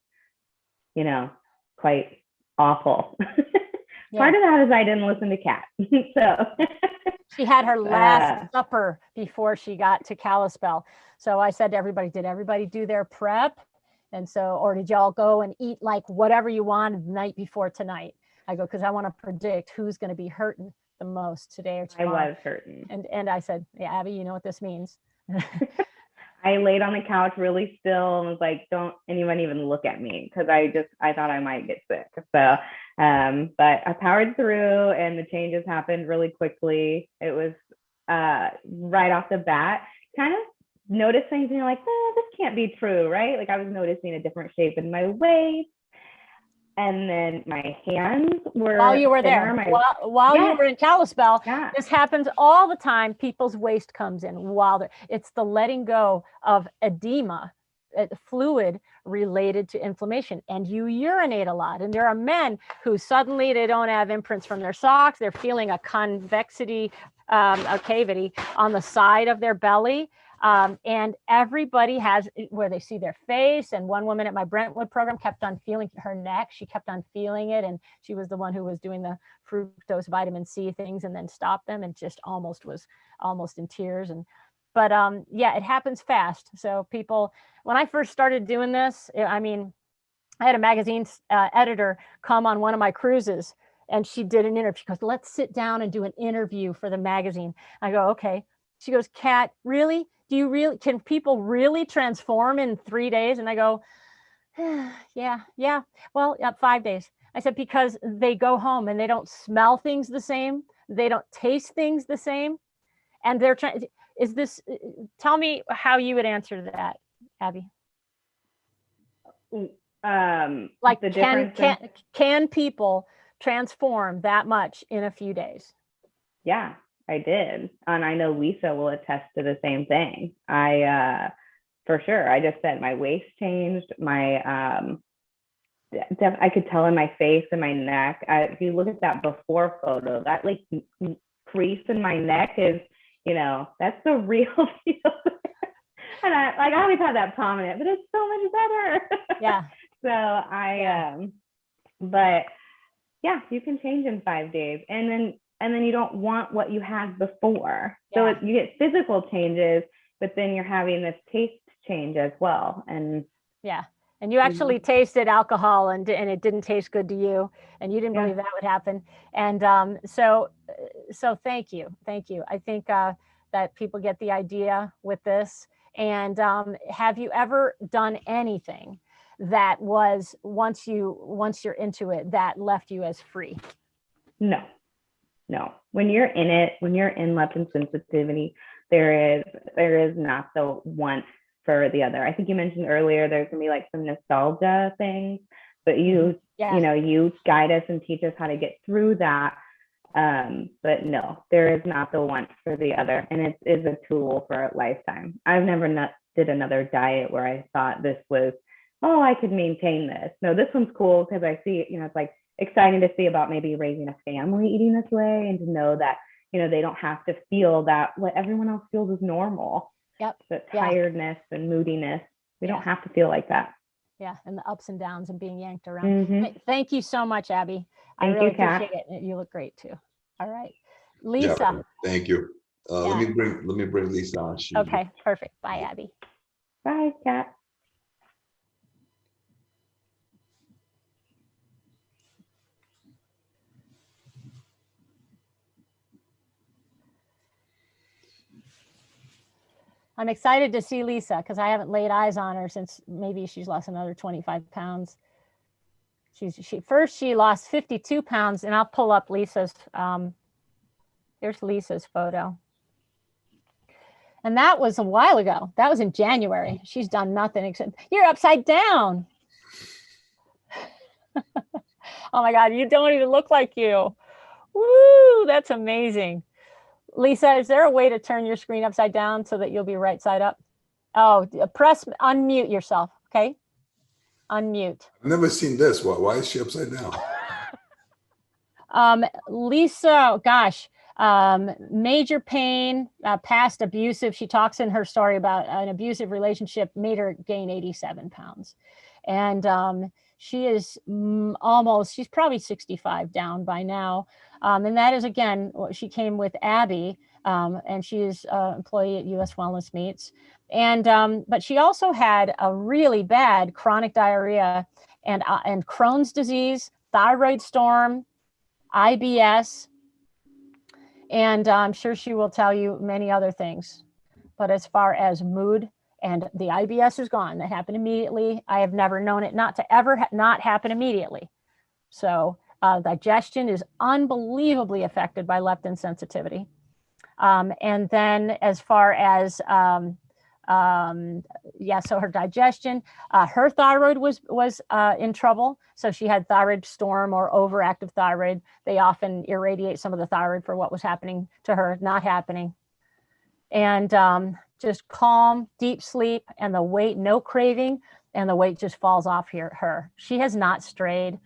quite awful. Yeah. Part of that is I didn't listen to Kat. So she had her last supper before she got to Kalispell. So I said to everybody, did everybody do their prep? And so, or did y'all go and eat whatever you wanted the night before tonight? I go, because I want to predict who's going to be hurting the most today or tomorrow. I was hurting. And I said, yeah, Abby, you know what this means. I laid on the couch really still and was like, don't anyone even look at me, because I thought I might get sick. So, but I powered through, and the changes happened really quickly. It was right off the bat, kind of notice things and you're like, this can't be true, right? I was noticing a different shape in my waist, and then my hands were while you were there, while you were in Kalispell. Yeah. This happens all the time. People's waist comes in it's the letting go of edema, fluid related to inflammation, and you urinate a lot. And there are men who suddenly they don't have imprints from their socks. They're feeling a convexity, a cavity on the side of their belly. And everybody has where they see their face. And one woman at my Brentwood program kept on feeling her neck. She kept on feeling it. And she was the one who was doing the fructose vitamin C things and then stopped them, and just was almost in tears. But it happens fast. So people, when I first started doing this, I had a magazine editor come on one of my cruises, And she did an interview. She goes, let's sit down and do an interview for the magazine. I go, okay. She goes, Kat, really? Can people really transform in 3 days? And I go, yeah. Well, 5 days. I said, because they go home and they don't smell things the same. They don't taste things the same. And they're trying, tell me how you would answer that, Abby. Like, can people transform that much in a few days? Yeah, I did. And I know Lisa will attest to the same thing. For sure. I just said my waist changed. I could tell in my face and my neck. If you look at that before photo, that like crease in my neck is, that's the real deal. And I always have that prominent, but it's so much better. Yeah. So but yeah, you can change in 5 days, and then you don't want what you had before. Yeah. So you get physical changes, but then you're having this taste change as well. And yeah. And you actually tasted alcohol and it didn't taste good to you, and you didn't believe that would happen. And so thank you. I think that people get the idea with this. And have you ever done anything that was once you're into it that left you as free? No. When you're in it, when you're in leptin sensitivity, there is not the want for the other. I think you mentioned earlier there's gonna be like some nostalgia things, but you guide us and teach us how to get through that. But no, there is not the want for the other, and it is a tool for a lifetime. I've never did another diet where I thought this was, oh, I could maintain this. No, this one's cool because I see, it's like exciting to see about maybe raising a family eating this way, and to know that, they don't have to feel that what everyone else feels is normal. Yep. The tiredness and moodiness. We don't have to feel like that. Yeah. And the ups and downs and being yanked around. Thank you so much, Abby. Thank I really you, Kat. appreciate it. You look great too. All right. Lisa. Yeah, thank you. Let me bring Lisa on. Okay, perfect. Bye, Abby. Bye, Kat. I'm excited to see Lisa because I haven't laid eyes on her since maybe she's lost another 25 pounds. She lost 52 pounds, and I'll pull up Lisa's. Here's Lisa's photo. And that was a while ago. That was in January. She's done nothing except, you're upside down. Oh my God, you don't even look like you. Woo, that's amazing. Lisa, is there a way to turn your screen upside down so that you'll be right side up? Oh, unmute yourself, okay? Unmute. I've never seen this. Why is she upside down? Lisa, gosh, major pain, past abusive. She talks in her story about an abusive relationship made her gain 87 pounds. And she is she's probably 65 down by now. And that is, again, she came with Abby, and she is an employee at US Wellness Meats. And but she also had a really bad chronic diarrhea and Crohn's disease, thyroid storm, IBS, and I'm sure she will tell you many other things. But as far as mood, and the IBS is gone, that happened immediately. I have never known it not to ever not happen immediately. So digestion is unbelievably affected by leptin sensitivity. And then as far as, so her digestion, her thyroid was in trouble. So she had thyroid storm or overactive thyroid. They often irradiate some of the thyroid for what was happening to her, not happening. And just calm, deep sleep, and the weight, no craving, and the weight just falls off her. She has not strayed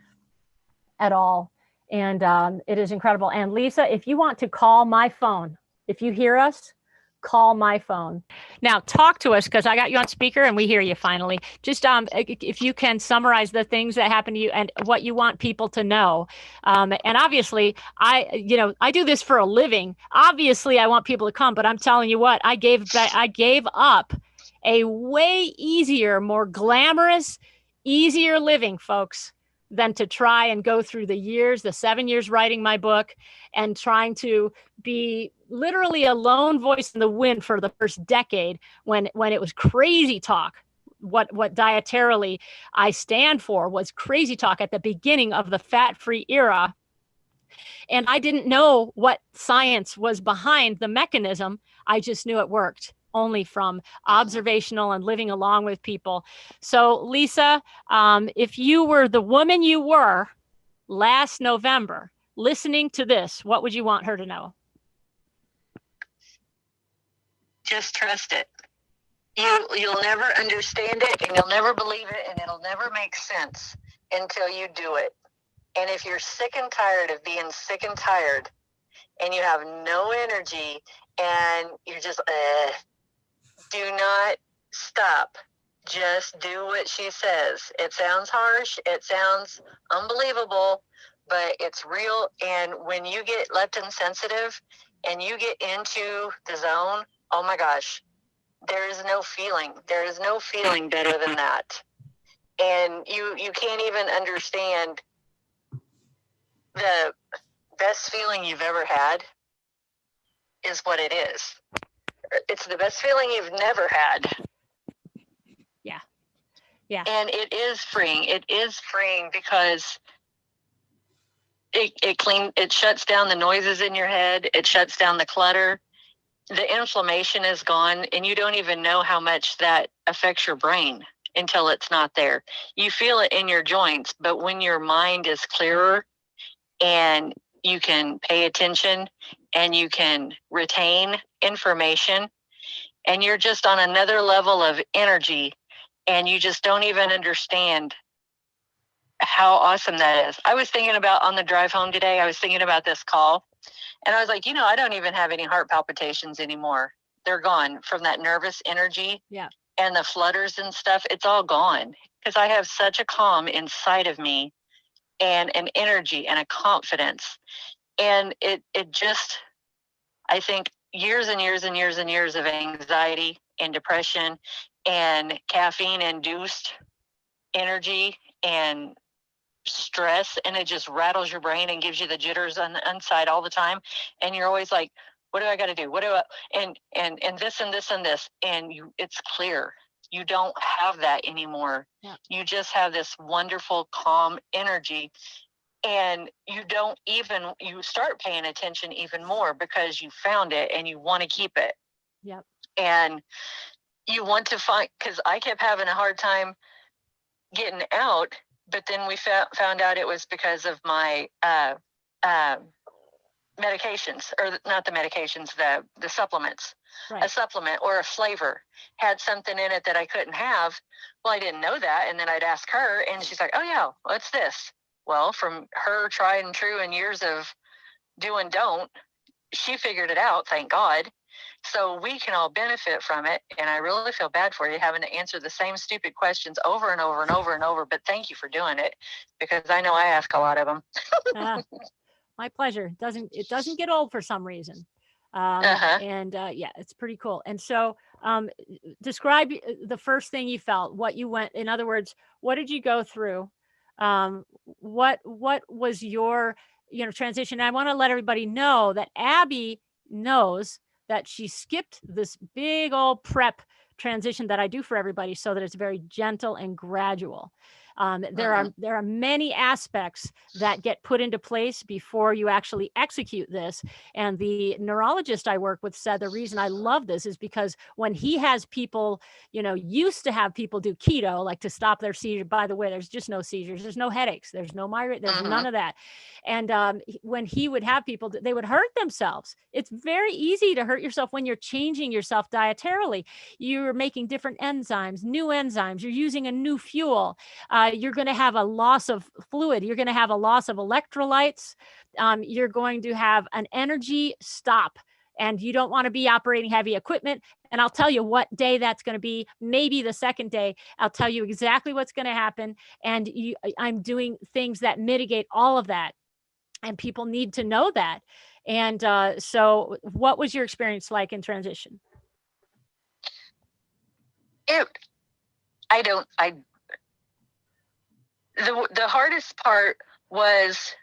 at all. And it is incredible. And Lisa, if you want to call my phone, if you hear us, call my phone. Now talk to us, because I got you on speaker and we hear you finally. Just if you can summarize the things that happened to you and what you want people to know. And obviously, I do this for a living. Obviously, I want people to come, but I'm telling you what, I gave up a way easier, more glamorous, easier living, folks. than to try and go through the 7 years writing my book and trying to be literally a lone voice in the wind for the first decade when it was crazy talk. What dietarily I stand for was crazy talk at the beginning of the fat-free era. And I didn't know what science was behind the mechanism. I just knew it worked only from observational and living along with people. So Lisa, if you were the woman you were last November, listening to this, what would you want her to know? Just trust it. You'll never understand it, and you'll never believe it, and it'll never make sense until you do it. And if you're sick and tired of being sick and tired, and you have no energy, and you're just, do not stop. Just do what she says. It sounds harsh. It sounds unbelievable, but it's real. And when you get leptin sensitive and you get into the zone, oh my gosh, there is no feeling. There is no feeling better than that. And you can't even understand the best feeling you've ever had is what it is. It's the best feeling you've never had. Yeah. Yeah. And it is freeing. It is freeing because it shuts down the noises in your head. It shuts down the clutter. The inflammation is gone, and you don't even know how much that affects your brain until it's not there. You feel it in your joints, but when your mind is clearer and you can pay attention and you can retain information, and you're just on another level of energy, and you just don't even understand how awesome that is. I was thinking about, on the drive home today, I was thinking about this call, and I was like, I don't even have any heart palpitations anymore. They're gone from that nervous energy. Yeah. And the flutters and stuff. It's all gone because I have such a calm inside of me, and an energy and a confidence. And it just, I think years and years and years and years of anxiety and depression and caffeine induced energy and stress, and it just rattles your brain and gives you the jitters on the inside all the time. And you're always like, what do I got to do? What do I, and this and this and this. And it's clear. You don't have that anymore. Yeah. You just have this wonderful, calm energy. And you start paying attention even more because you found it and you want to keep it. Yep. And you want to find, because I kept having a hard time getting out, but then we found out it was because of my medications, or not the medications, the supplements. Right. A supplement or a flavor had something in it that I couldn't have. Well, I didn't know that. And then I'd ask her, and she's like, oh yeah, what's this? Well, from her tried and true and years of do and don't, she figured it out, thank God. So we can all benefit from it. And I really feel bad for you having to answer the same stupid questions over and over and over and over. But thank you for doing it, because I know I ask a lot of them. My pleasure. It doesn't get old for some reason. And yeah, it's pretty cool. And so describe the first thing you felt, what you went, in other words, what did you go through? What was your, transition? I want to let everybody know that Abby knows that she skipped this big old prep transition that I do for everybody so that it's very gentle and gradual. There are many aspects that get put into place before you actually execute this. And the neurologist I work with said the reason I love this is because when he has people, used to have people do keto, like to stop their seizure. By the way, there's just no seizures. There's no headaches. There's no migraine. There's none of that. And when he would have people, they would hurt themselves. It's very easy to hurt yourself when you're changing yourself dietarily. You're making different enzymes, new enzymes. You're using a new fuel. You're going to have a loss of fluid. You're going to have a loss of electrolytes. You're going to have an energy stop, and you don't want to be operating heavy equipment. And I'll tell you what day that's going to be. Maybe the second day, I'll tell you exactly what's going to happen. And I'm doing things that mitigate all of that. And people need to know that. And so what was your experience like in transition? the hardest part was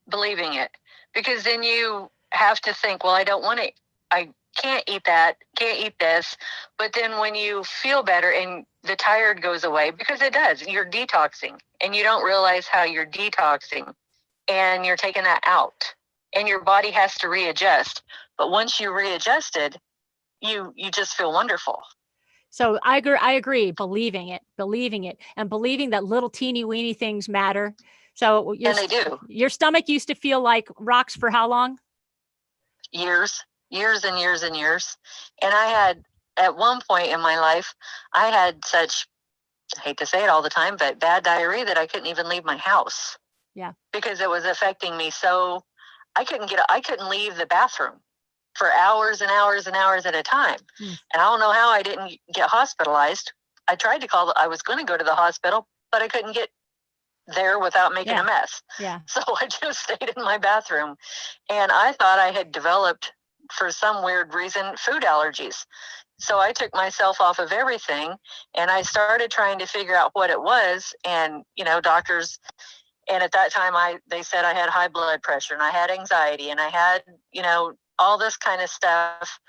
believing it, because then you have to think, well, I can't eat that, can't eat this. But then when you feel better and the tired goes away, because it does, you're detoxing and you don't realize how you're detoxing, and you're taking that out and your body has to readjust. But once you readjusted, you just feel wonderful. So I agree, believing it, and believing that little teeny weeny things matter. So And they do. Your stomach used to feel like rocks for how long? Years and years and years. And I had, at one point in my life, I had such, I hate to say it all the time, but bad diarrhea that I couldn't even leave my house. Yeah. Because it was affecting me. So I couldn't leave the bathroom for hours and hours and hours at a time. And I don't know how I didn't get hospitalized. I tried to I was going to go to the hospital, but I couldn't get there without making a mess. Yeah. So I just stayed in my bathroom, and I thought I had developed, for some weird reason, food allergies. So I took myself off of everything, and I started trying to figure out what it was. And, doctors, and at that time they said I had high blood pressure and I had anxiety and I had, all this kind of stuff.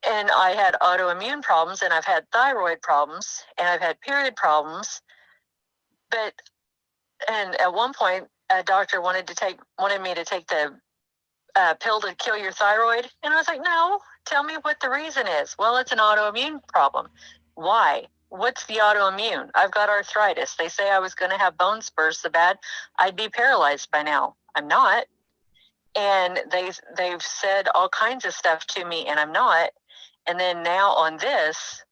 And I had autoimmune problems, and I've had thyroid problems, and I've had period problems. And at one point, a doctor wanted me to take the pill to kill your thyroid. And I was like, no, tell me what the reason is. Well, it's an autoimmune problem. Why? What's the autoimmune? I've got arthritis. They say I was going to have bone spurs so bad I'd be paralyzed by now. I'm not. And they've said all kinds of stuff to me, and I'm not. And then now on this,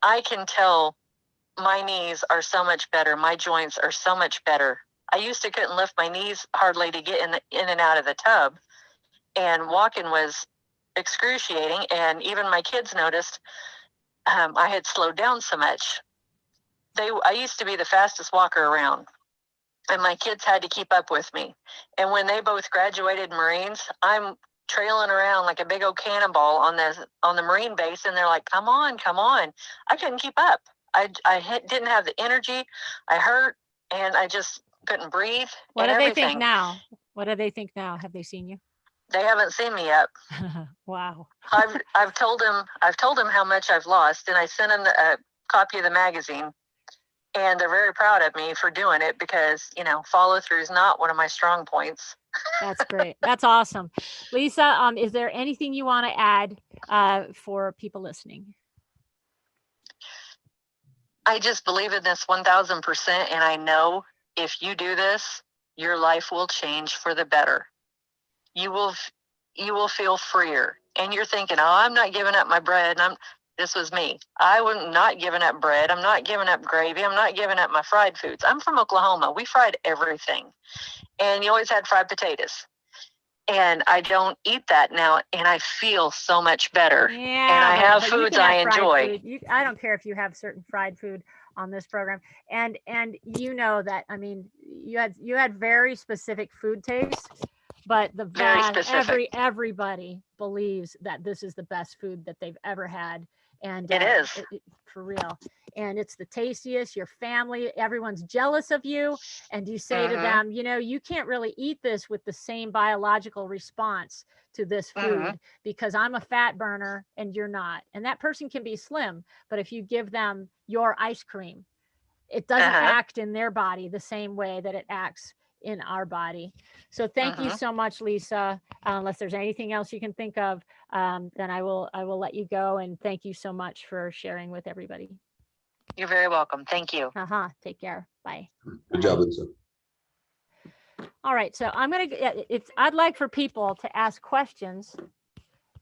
I can tell my knees are so much better. My joints are so much better. I used to couldn't lift my knees hardly to get in and out of the tub, and walking was excruciating. And even my kids noticed I had slowed down so much. I used to be the fastest walker around, and my kids had to keep up with me. And when they both graduated Marines, I'm trailing around like a big old cannonball on the Marine base, and they're like, come on. I couldn't keep up. I didn't have the energy. I hurt, and I just couldn't breathe. What do everything. They think now? What do they think now? Have they seen you? They haven't seen me yet. Wow. I've told them how much I've lost, and I sent them a copy of the magazine, and they're very proud of me for doing it, because follow through is not one of my strong points. That's great. That's awesome. Lisa, is there anything you want to add for people listening? I just believe in this 1,000%, and I know if you do this, your life will change for the better. You will feel freer, and you're thinking, "Oh, I'm not giving up my bread." This was me. I was not giving up bread. I'm not giving up gravy. I'm not giving up my fried foods. I'm from Oklahoma. We fried everything, and you always had fried potatoes. And I don't eat that now, and I feel so much better. Yeah, and I have foods I enjoy. I don't care if you have certain fried food on this program, and that, I mean, you had very specific food tastes, but everybody believes that this is the best food that they've ever had, and it is for real. And it's the tastiest. Your family, everyone's jealous of you. And you say to them, you can't really eat this with the same biological response to this food, because I'm a fat burner and you're not. And that person can be slim, but if you give them your ice cream, it doesn't act in their body the same way that it acts in our body. So thank you so much, Lisa. Unless there's anything else you can think of, then I will let you go. And thank you so much for sharing with everybody. You're very welcome. Thank you. Take care. Bye. Good job, Lisa. All right. So I'd like for people to ask questions,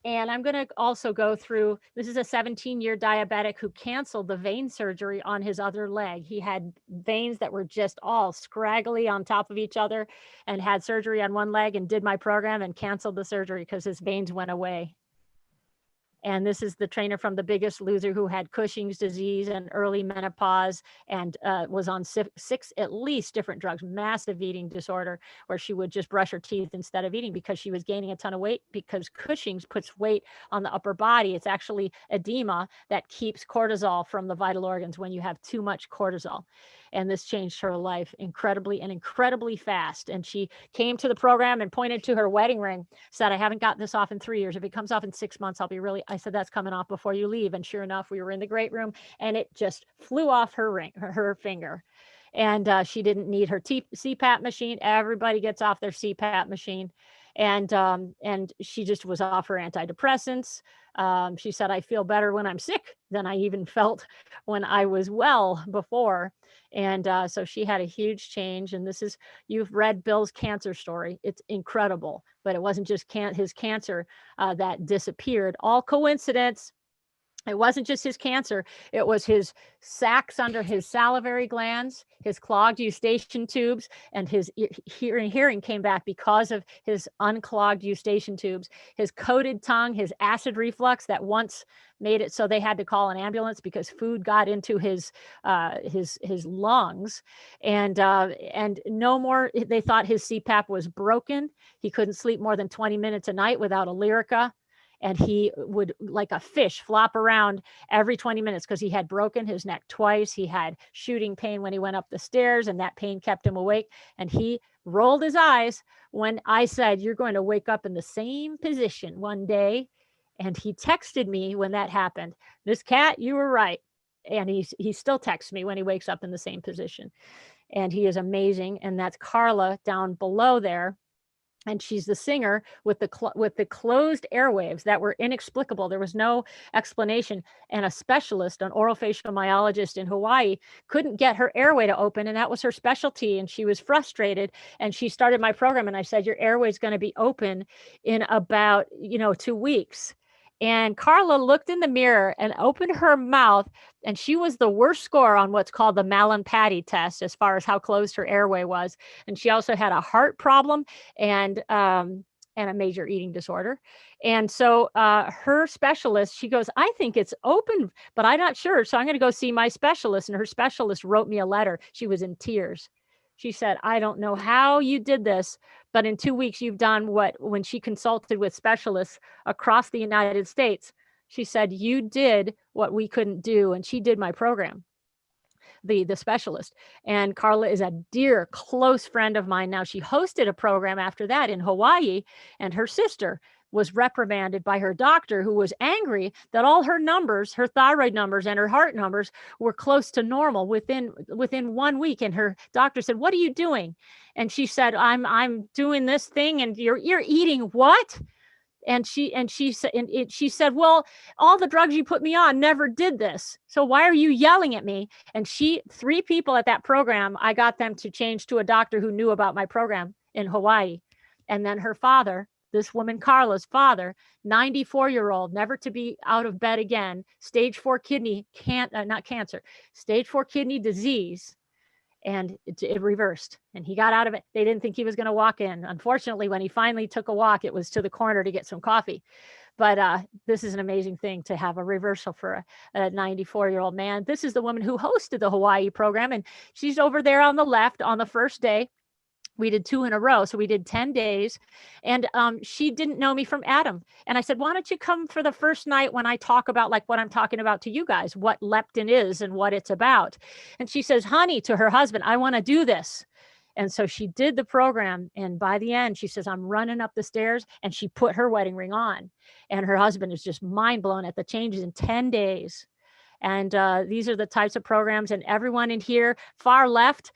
and I'm going to also go through, this is a 17-year diabetic who canceled the vein surgery on his other leg. He had veins that were just all scraggly on top of each other, and had surgery on one leg, and did my program and canceled the surgery because his veins went away. And this is the trainer from The Biggest Loser who had Cushing's disease and early menopause and was on six at least different drugs, massive eating disorder, where she would just brush her teeth instead of eating because she was gaining a ton of weight, because Cushing's puts weight on the upper body. It's actually edema that keeps cortisol from the vital organs when you have too much cortisol. And this changed her life incredibly fast. And she came to the program and pointed to her wedding ring, said, I haven't gotten this off in 3 years. If it comes off in 6 months, I said, that's coming off before you leave. And sure enough, we were in the great room and it just flew off her finger. And she didn't need her CPAP machine. Everybody gets off their CPAP machine. And she just was off her antidepressants. She said, I feel better when I'm sick than I even felt when I was well before. And so she had a huge change. And you've read Bill's cancer story. It's incredible, but it wasn't just his cancer that disappeared. All coincidence. It wasn't just his cancer. It was his sacs under his salivary glands, his clogged eustachian tubes, and his hearing came back because of his unclogged eustachian tubes, his coated tongue, his acid reflux that once made it so they had to call an ambulance because food got into his lungs, and no more. They thought his CPAP was broken. He couldn't sleep more than 20 minutes a night without a Lyrica. And he would, like a fish, flop around every 20 minutes because he had broken his neck twice. He had shooting pain when he went up the stairs, and that pain kept him awake. And he rolled his eyes when I said, you're going to wake up in the same position one day. And he texted me when that happened. Miss Cat, you were right. And he still texts me when he wakes up in the same position. And he is amazing. And that's Carla down below there. And she's the singer with the closed airwaves that were inexplicable. There was no explanation. And a specialist, an orofacial myologist in Hawaii, couldn't get her airway to open. And that was her specialty. And she was frustrated. And she started my program. And I said, your airway is going to be open in about 2 weeks. And Carla looked in the mirror and opened her mouth, and she was the worst score on what's called the Mallampati test as far as how closed her airway was. And she also had a heart problem and a major eating disorder. And so her specialist, she goes, I think it's open, but I'm not sure. So I'm going to go see my specialist. And her specialist wrote me a letter. She was in tears. She said, I don't know how you did this, but in 2 weeks, you've done when she consulted with specialists across the United States, she said, you did what we couldn't do. And she did my program, the specialist. And Carla is a dear, close friend of mine now. She hosted a program after that in Hawaii, and her sister was reprimanded by her doctor, who was angry that all her numbers, her thyroid numbers and her heart numbers, were close to normal within 1 week. And her doctor said, what are you doing? And she said, I'm doing this thing. And you're eating what? And she said, well, all the drugs you put me on never did this. So why are you yelling at me? And 3 people at that program, I got them to change to a doctor who knew about my program in Hawaii. And then her father, this woman, Carla's father, 94-year-old, never to be out of bed again, stage 4 kidney, stage 4 kidney disease. And it reversed, and he got out of it. They didn't think he was going to walk in. Unfortunately, when he finally took a walk, it was to the corner to get some coffee. But this is an amazing thing to have a reversal for a 94-year-old man. This is the woman who hosted the Hawaii program, and she's over there on the left on the first day. We did 2 in a row. So we did 10 days, and she didn't know me from Adam. And I said, why don't you come for the first night when I talk about like what I'm talking about to you guys, what leptin is and what it's about. And she says, honey, to her husband, I want to do this. And so she did the program. And by the end, she says, I'm running up the stairs, and she put her wedding ring on. And her husband is just mind blown at the changes in 10 days. And these are the types of programs. And everyone in here, far left,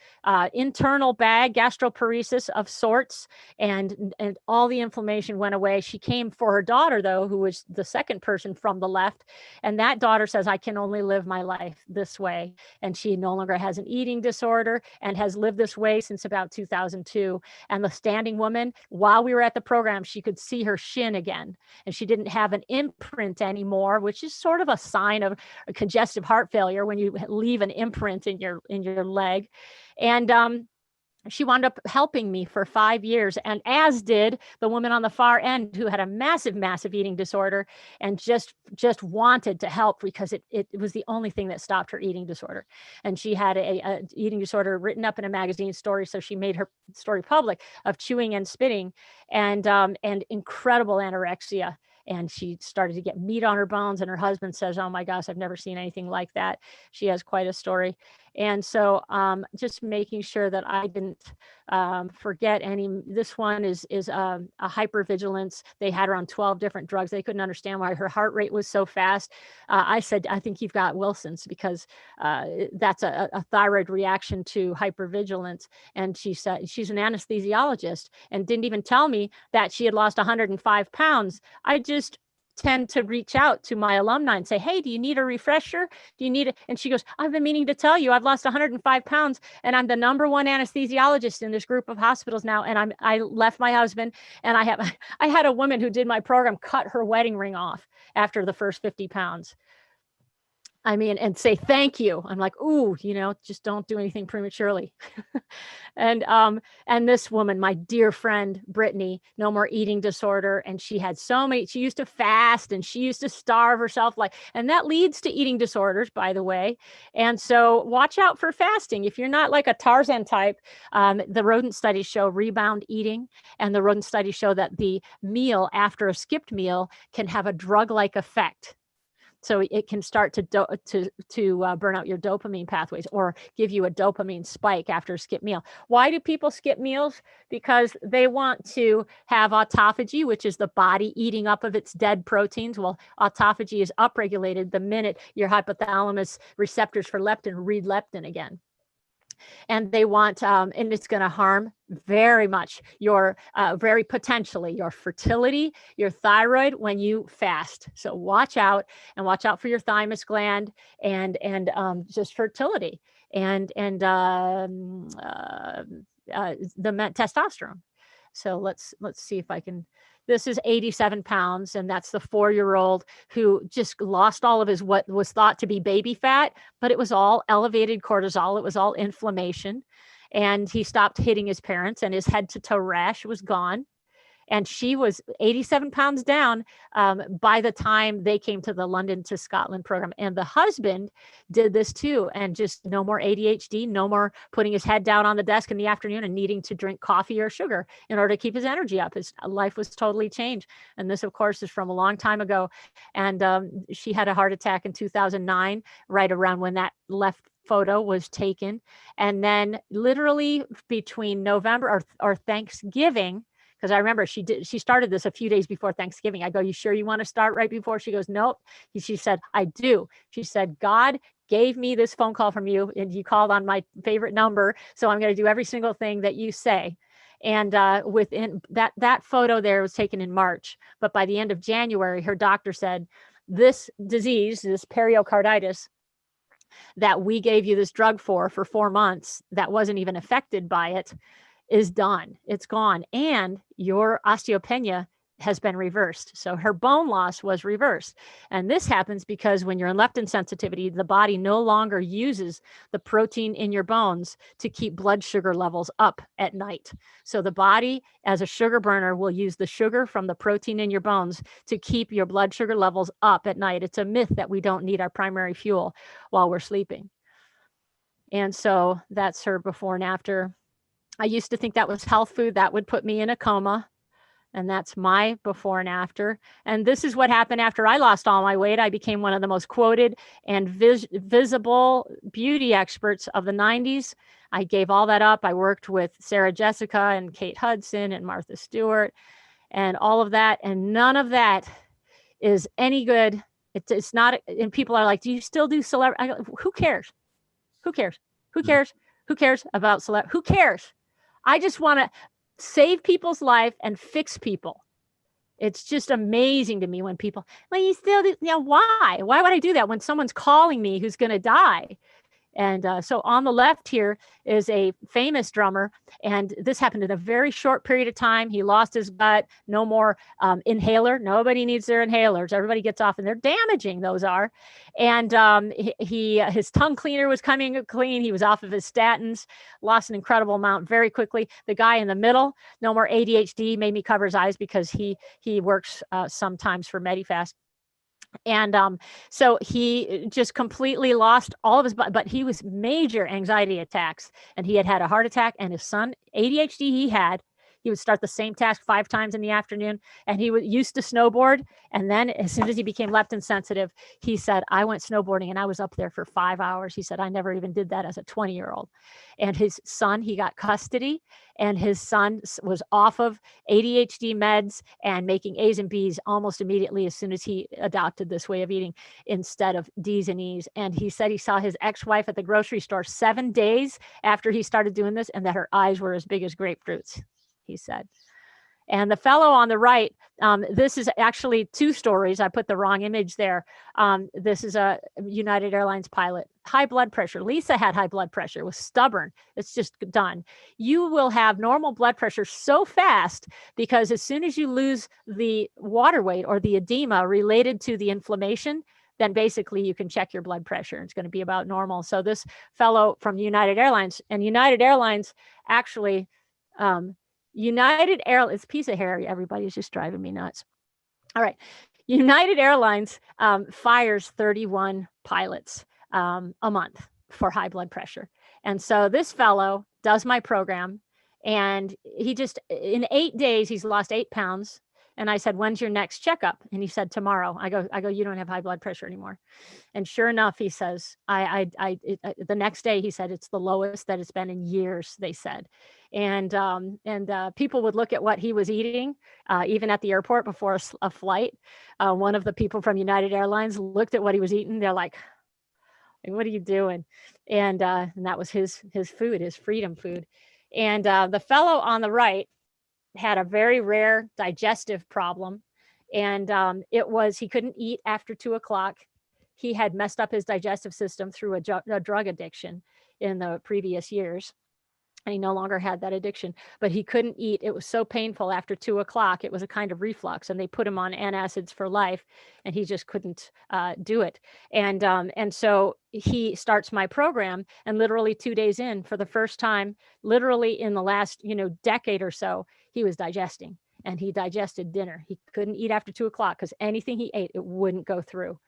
internal bag, gastroparesis of sorts, and all the inflammation went away. She came for her daughter, though, who was the second person from the left. And that daughter says, I can only live my life this way. And she no longer has an eating disorder and has lived this way since about 2002. And the standing woman, while we were at the program, she could see her shin again. And she didn't have an imprint anymore, which is sort of a sign of a congestive heart failure when you leave an imprint in your leg. And she wound up helping me for 5 years, and as did the woman on the far end who had a massive eating disorder and just wanted to help because it was the only thing that stopped her eating disorder. And she had a eating disorder written up in a magazine story, so she made her story public, of chewing and spitting, and incredible anorexia. And she started to get meat on her bones, and her husband says, "Oh my gosh, I've never seen anything like that." She has quite a story. And so just making sure that I didn't forget any. This one is a hypervigilance. They had her on 12 different drugs. They couldn't understand why her heart rate was so fast. I said, "I think you've got Wilson's, because that's a thyroid reaction to hypervigilance." And she said, she's an anesthesiologist, and didn't even tell me that she had lost 105 pounds. I just tend to reach out to my alumni and say, "Hey, do you need a refresher? Do you need it?" And she goes, "I've been meaning to tell you, I've lost 105 pounds and I'm the #1 anesthesiologist in this group of hospitals now. And I left my husband, and I had a woman who did my program cut her wedding ring off after the first 50 pounds. I mean, and say thank you." I'm like, "Ooh, just don't do anything prematurely." And this woman, my dear friend Brittany, no more eating disorder, and she had she used to fast and she used to starve herself, and that leads to eating disorders, by the way. And so watch out for fasting. If you're not like a Tarzan type, the rodent studies show rebound eating, and the rodent studies show that the meal after a skipped meal can have a drug-like effect. So it can start to burn out your dopamine pathways, or give you a dopamine spike after a skip meal. Why do people skip meals? Because they want to have autophagy, which is the body eating up of its dead proteins. Well, autophagy is upregulated the minute your hypothalamus receptors for leptin read leptin again. And they want, and it's going to harm very much very potentially your fertility, your thyroid when you fast. So watch out, and watch out for your thymus gland, and just fertility, and the testosterone. So let's see if I can. This is 87 pounds, and that's the 4-year-old who just lost all of his what was thought to be baby fat, but it was all elevated cortisol. It was all inflammation, and he stopped hitting his parents, and his head to toe rash was gone. And she was 87 pounds down by the time they came to the London to Scotland program. And the husband did this too, and just no more ADHD, no more putting his head down on the desk in the afternoon and needing to drink coffee or sugar in order to keep his energy up. His life was totally changed. And this, of course, is from a long time ago. And she had a heart attack in 2009, right around when that left photo was taken. And then literally between November or Thanksgiving, because I remember she started this a few days before Thanksgiving. I go, "You sure you want to start right before?" She goes, "Nope." She said, "I do." She said, "God gave me this phone call from you, and you called on my favorite number. So I'm going to do every single thing that you say." And within that photo there was taken in March. But by the end of January, her doctor said, "This disease, this pericarditis that we gave you this drug for 4 months, that wasn't even affected by it, is done. It's gone. And your osteopenia has been reversed." So her bone loss was reversed. And this happens because when you're in leptin sensitivity, the body no longer uses the protein in your bones to keep blood sugar levels up at night. So the body, as a sugar burner, will use the sugar from the protein in your bones to keep your blood sugar levels up at night. It's a myth that we don't need our primary fuel while we're sleeping. And so that's her before and after. I used to think that was health food that would put me in a coma. And that's my before and after. And this is what happened after I lost all my weight. I became one of the most quoted and visible beauty experts of the 90s. I gave all that up. I worked with Sarah Jessica and Kate Hudson and Martha Stewart and all of that. And none of that is any good. It's not. And people are like, "Do you still do celebrity?" Who cares? Who cares? Who cares? Who cares about celebrity? Who cares? I just want to save people's life and fix people. It's just amazing to me when people, "Well, you still do," why? Why would I do that when someone's calling me who's going to die? And so on the left here is a famous drummer, and this happened in a very short period of time. He lost his gut, no more inhaler. Nobody needs their inhalers. Everybody gets off, and they're damaging, those are. And his tongue cleaner was coming clean. He was off of his statins, lost an incredible amount very quickly. The guy in the middle, no more ADHD, made me cover his eyes because he works sometimes for Medifast. And so he just completely lost all of his, but he was major anxiety attacks, and he had a heart attack, and his son, ADHD he would start the same task 5 times in the afternoon, and he used to snowboard. And then as soon as he became leptin sensitive, he said, I went snowboarding and I was up there for 5 hours. He said, I never even did that as a 20-year-old. And his son, he got custody, and his son was off of ADHD meds and making A's and B's almost immediately as soon as he adopted this way of eating instead of D's and E's. And he said he saw his ex-wife at the grocery store 7 days after he started doing this, and that her eyes were as big as grapefruits, he said. And the fellow on the right, this is actually 2 stories. I put the wrong image there. This is a United Airlines pilot. High blood pressure. Lisa had high blood pressure, was stubborn. It's just done. You will have normal blood pressure so fast because as soon as you lose the water weight or the edema related to the inflammation, then basically you can check your blood pressure. It's going to be about normal. So this fellow from United Airlines, and United Airlines actually, United Airlines, it's a piece of hair. Everybody's just driving me nuts. All right. United Airlines fires 31 pilots a month for high blood pressure. And so this fellow does my program, and he just, in 8 days, he's lost 8 pounds. And I said, when's your next checkup? And he said, tomorrow. I go, you don't have high blood pressure anymore. And sure enough, he says, the next day, he said, it's the lowest that it's been in years, they said. And people would look at what he was eating, even at the airport before a flight. One of the people from United Airlines looked at what he was eating. They're like, what are you doing? And that was his food, his freedom food. And the fellow on the right had a very rare digestive problem. And he couldn't eat after 2 o'clock. He had messed up his digestive system through a drug addiction in the previous years. And he no longer had that addiction, but he couldn't eat. It was so painful after 2 o'clock. It was a kind of reflux, and they put him on antacids for life, and he just couldn't do it. And so he starts my program, and literally 2 days in, for the first time, literally in the last, decade or so, he was digesting, and he digested dinner. He couldn't eat after 2 o'clock because anything he ate, it wouldn't go through,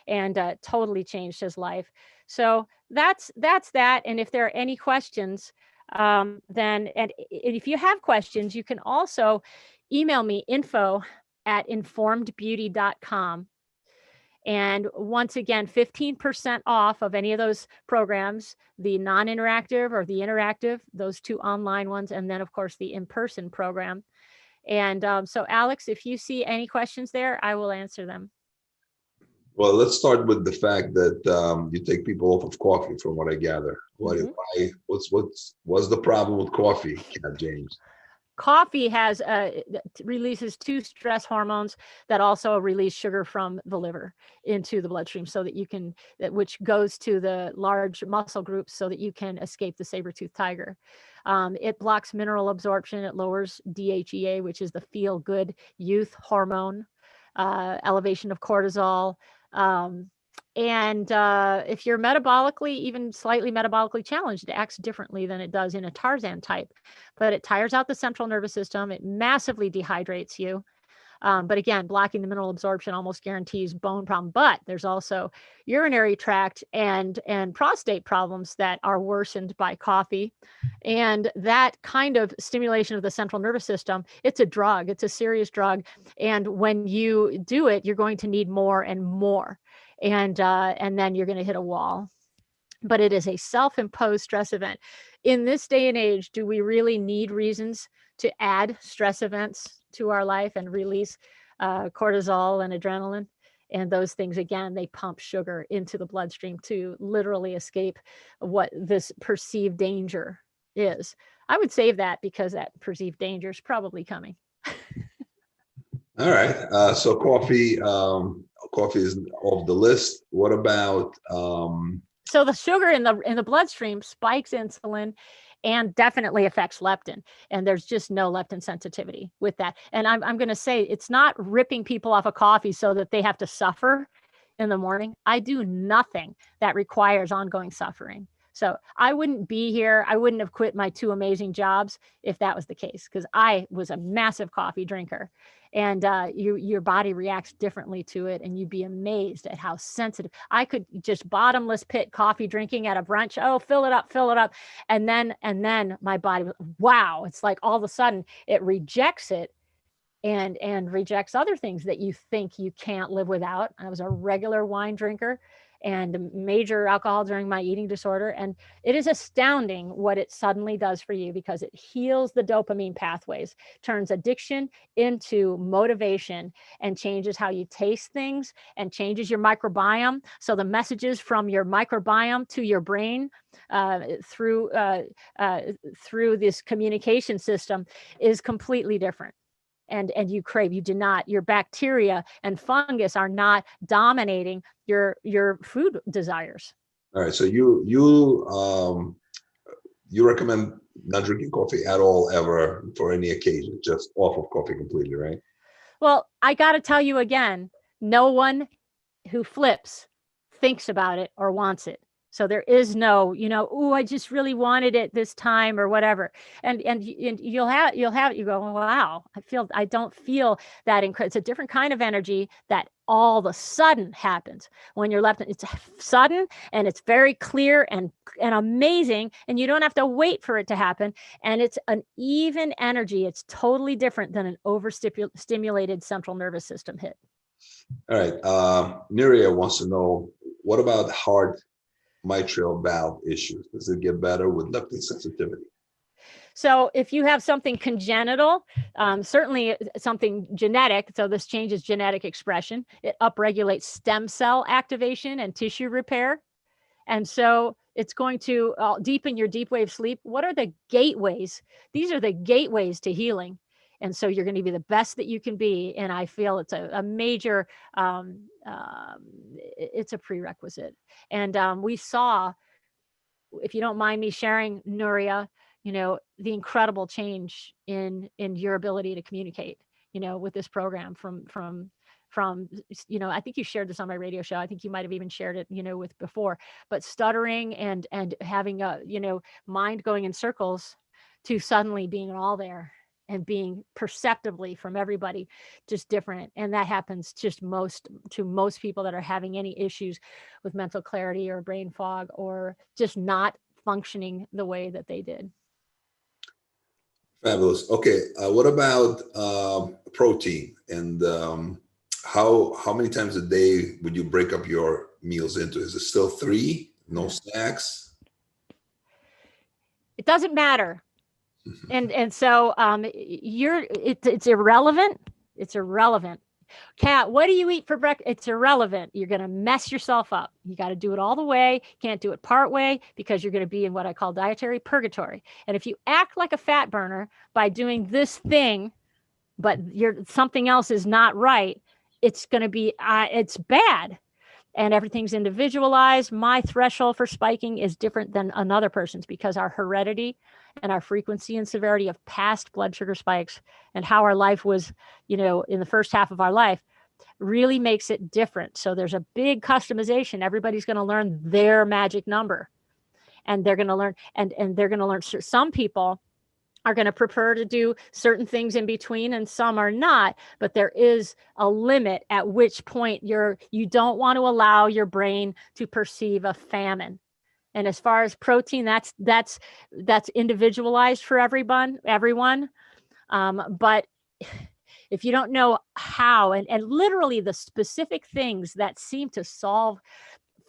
and totally changed his life. So that's that. And if there are any questions, then if you have questions, you can also email me info@informedbeauty.com. And once again, 15% off of any of those programs, the non-interactive or the interactive, those 2 online ones, and then of course the in-person program. And so Alex, if you see any questions there, I will answer them. Well, let's start with the fact that you take people off of coffee, from what I gather. What's the problem with coffee, Kat James? Coffee releases 2 stress hormones that also release sugar from the liver into the bloodstream, so that which goes to the large muscle groups so that you can escape the saber-toothed tiger. It blocks mineral absorption. It lowers DHEA, which is the feel-good youth hormone, elevation of cortisol. And if you're metabolically, even slightly metabolically challenged, it acts differently than it does in a Tarzan type, but it tires out the central nervous system. It massively dehydrates you. But again, blocking the mineral absorption almost guarantees bone problem. But there's also urinary tract and prostate problems that are worsened by coffee. And that kind of stimulation of the central nervous system, it's a drug. It's a serious drug. And when you do it, you're going to need more and more. And then you're going to hit a wall. But it is a self-imposed stress event. In this day and age, do we really need reasons to add stress events to our life and release cortisol and adrenaline? And those things, again, they pump sugar into the bloodstream to literally escape what this perceived danger is. I would save that because that perceived danger is probably coming. All right. So coffee is off the list. What about So the sugar in the bloodstream spikes insulin and definitely affects leptin. And there's just no leptin sensitivity with that. And I'm going to say it's not ripping people off of coffee so that they have to suffer in the morning. I do nothing that requires ongoing suffering. So I wouldn't be here. I wouldn't have quit my 2 amazing jobs if that was the case, because I was a massive coffee drinker, and your body reacts differently to it, and you'd be amazed at how sensitive. I could just bottomless pit coffee drinking at a brunch. Oh, fill it up, and then my body, wow! It's like all of a sudden it rejects it and rejects other things that you think you can't live without. I was a regular wine drinker and major alcohol during my eating disorder. And it is astounding what it suddenly does for you, because it heals the dopamine pathways, turns addiction into motivation, and changes how you taste things and changes your microbiome. So the messages from your microbiome to your brain through this communication system is completely different. And you crave, you do not, your bacteria and fungus are not dominating your food desires. All right. So you recommend not drinking coffee at all ever for any occasion, just off of coffee completely, right? Well, I got to tell you again, no one who flips thinks about it or wants it. So there is no, oh, I just really wanted it this time or whatever. And you go, wow, I don't feel that incredible. It's a different kind of energy that all of a sudden happens when you're left. It's sudden and it's very clear and amazing, and you don't have to wait for it to happen. And it's an even energy. It's totally different than an overstimulated central nervous system hit. All right. Nuria wants to know, what about heart mitral valve issues? Does it get better with leptin sensitivity? So if you have something congenital, certainly something genetic, so this changes genetic expression, it upregulates stem cell activation and tissue repair. And so it's going to deepen your deep wave sleep. What are the gateways? These are the gateways to healing. And so you're going to be the best that you can be. And I feel it's a major, it's a prerequisite. And we saw, if you don't mind me sharing, Nuria, the incredible change in your ability to communicate, with this program from, I think you shared this on my radio show. I think you might've even shared it, with before, but stuttering and having a, mind going in circles to suddenly being all there and being perceptibly from everybody just different. And that happens just to most people that are having any issues with mental clarity or brain fog or just not functioning the way that they did. Fabulous. Okay. What about protein, and how many times a day would you break up your meals into? Is it still 3? No snacks? It doesn't matter. And so it's irrelevant. It's irrelevant. Kat, what do you eat for breakfast? It's irrelevant. You're going to mess yourself up. You got to do it all the way. Can't do it part way, because you're going to be in what I call dietary purgatory. And if you act like a fat burner by doing this thing, but something else is not right, it's going to be, it's bad. And everything's individualized. My threshold for spiking is different than another person's, because our heredity and our frequency and severity of past blood sugar spikes and how our life was, in the first half of our life really makes it different. So there's a big customization. Everybody's going to learn their magic number, and they're going to learn, and they're going to learn. Some people are going to prefer to do certain things in between, and some are not, but there is a limit at which point you don't want to allow your brain to perceive a famine. And as far as protein, that's individualized for everyone. But if you don't know how, and literally the specific things that seem to solve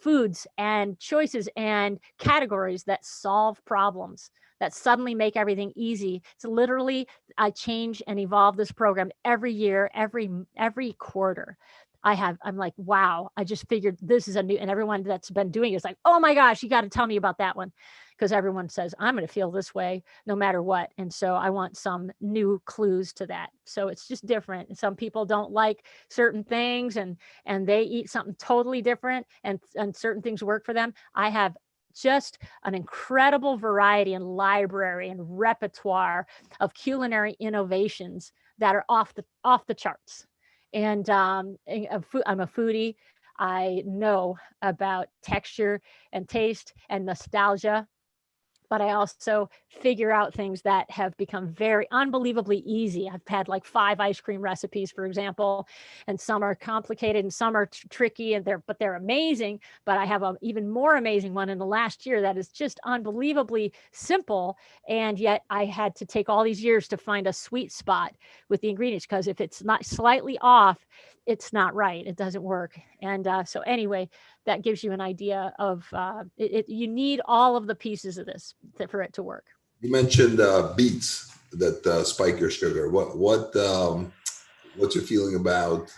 foods and choices and categories that solve problems, that suddenly make everything easy. It's literally, I change and evolve this program every year, every quarter. I'm like, wow, I just figured this is a new, and everyone that's been doing it is like, oh my gosh, you got to tell me about that one. Because everyone says, I'm going to feel this way no matter what. And so I want some new clues to that. So it's just different. And some people don't like certain things and they eat something totally different and certain things work for them. I have just an incredible variety and library and repertoire of culinary innovations that are off the charts. And I'm a foodie. I know about texture and taste and nostalgia, but I also figure out things that have become very unbelievably easy. I've had like 5 ice cream recipes, for example, and some are complicated and some are tricky, and they're amazing. But I have an even more amazing one in the last year that is just unbelievably simple, and yet I had to take all these years to find a sweet spot with the ingredients, because if it's not slightly off, it's not right. It doesn't work. And so anyway, that gives you an idea of you need all of the pieces of this for it to work. You mentioned beets that spike your sugar. What's your feeling about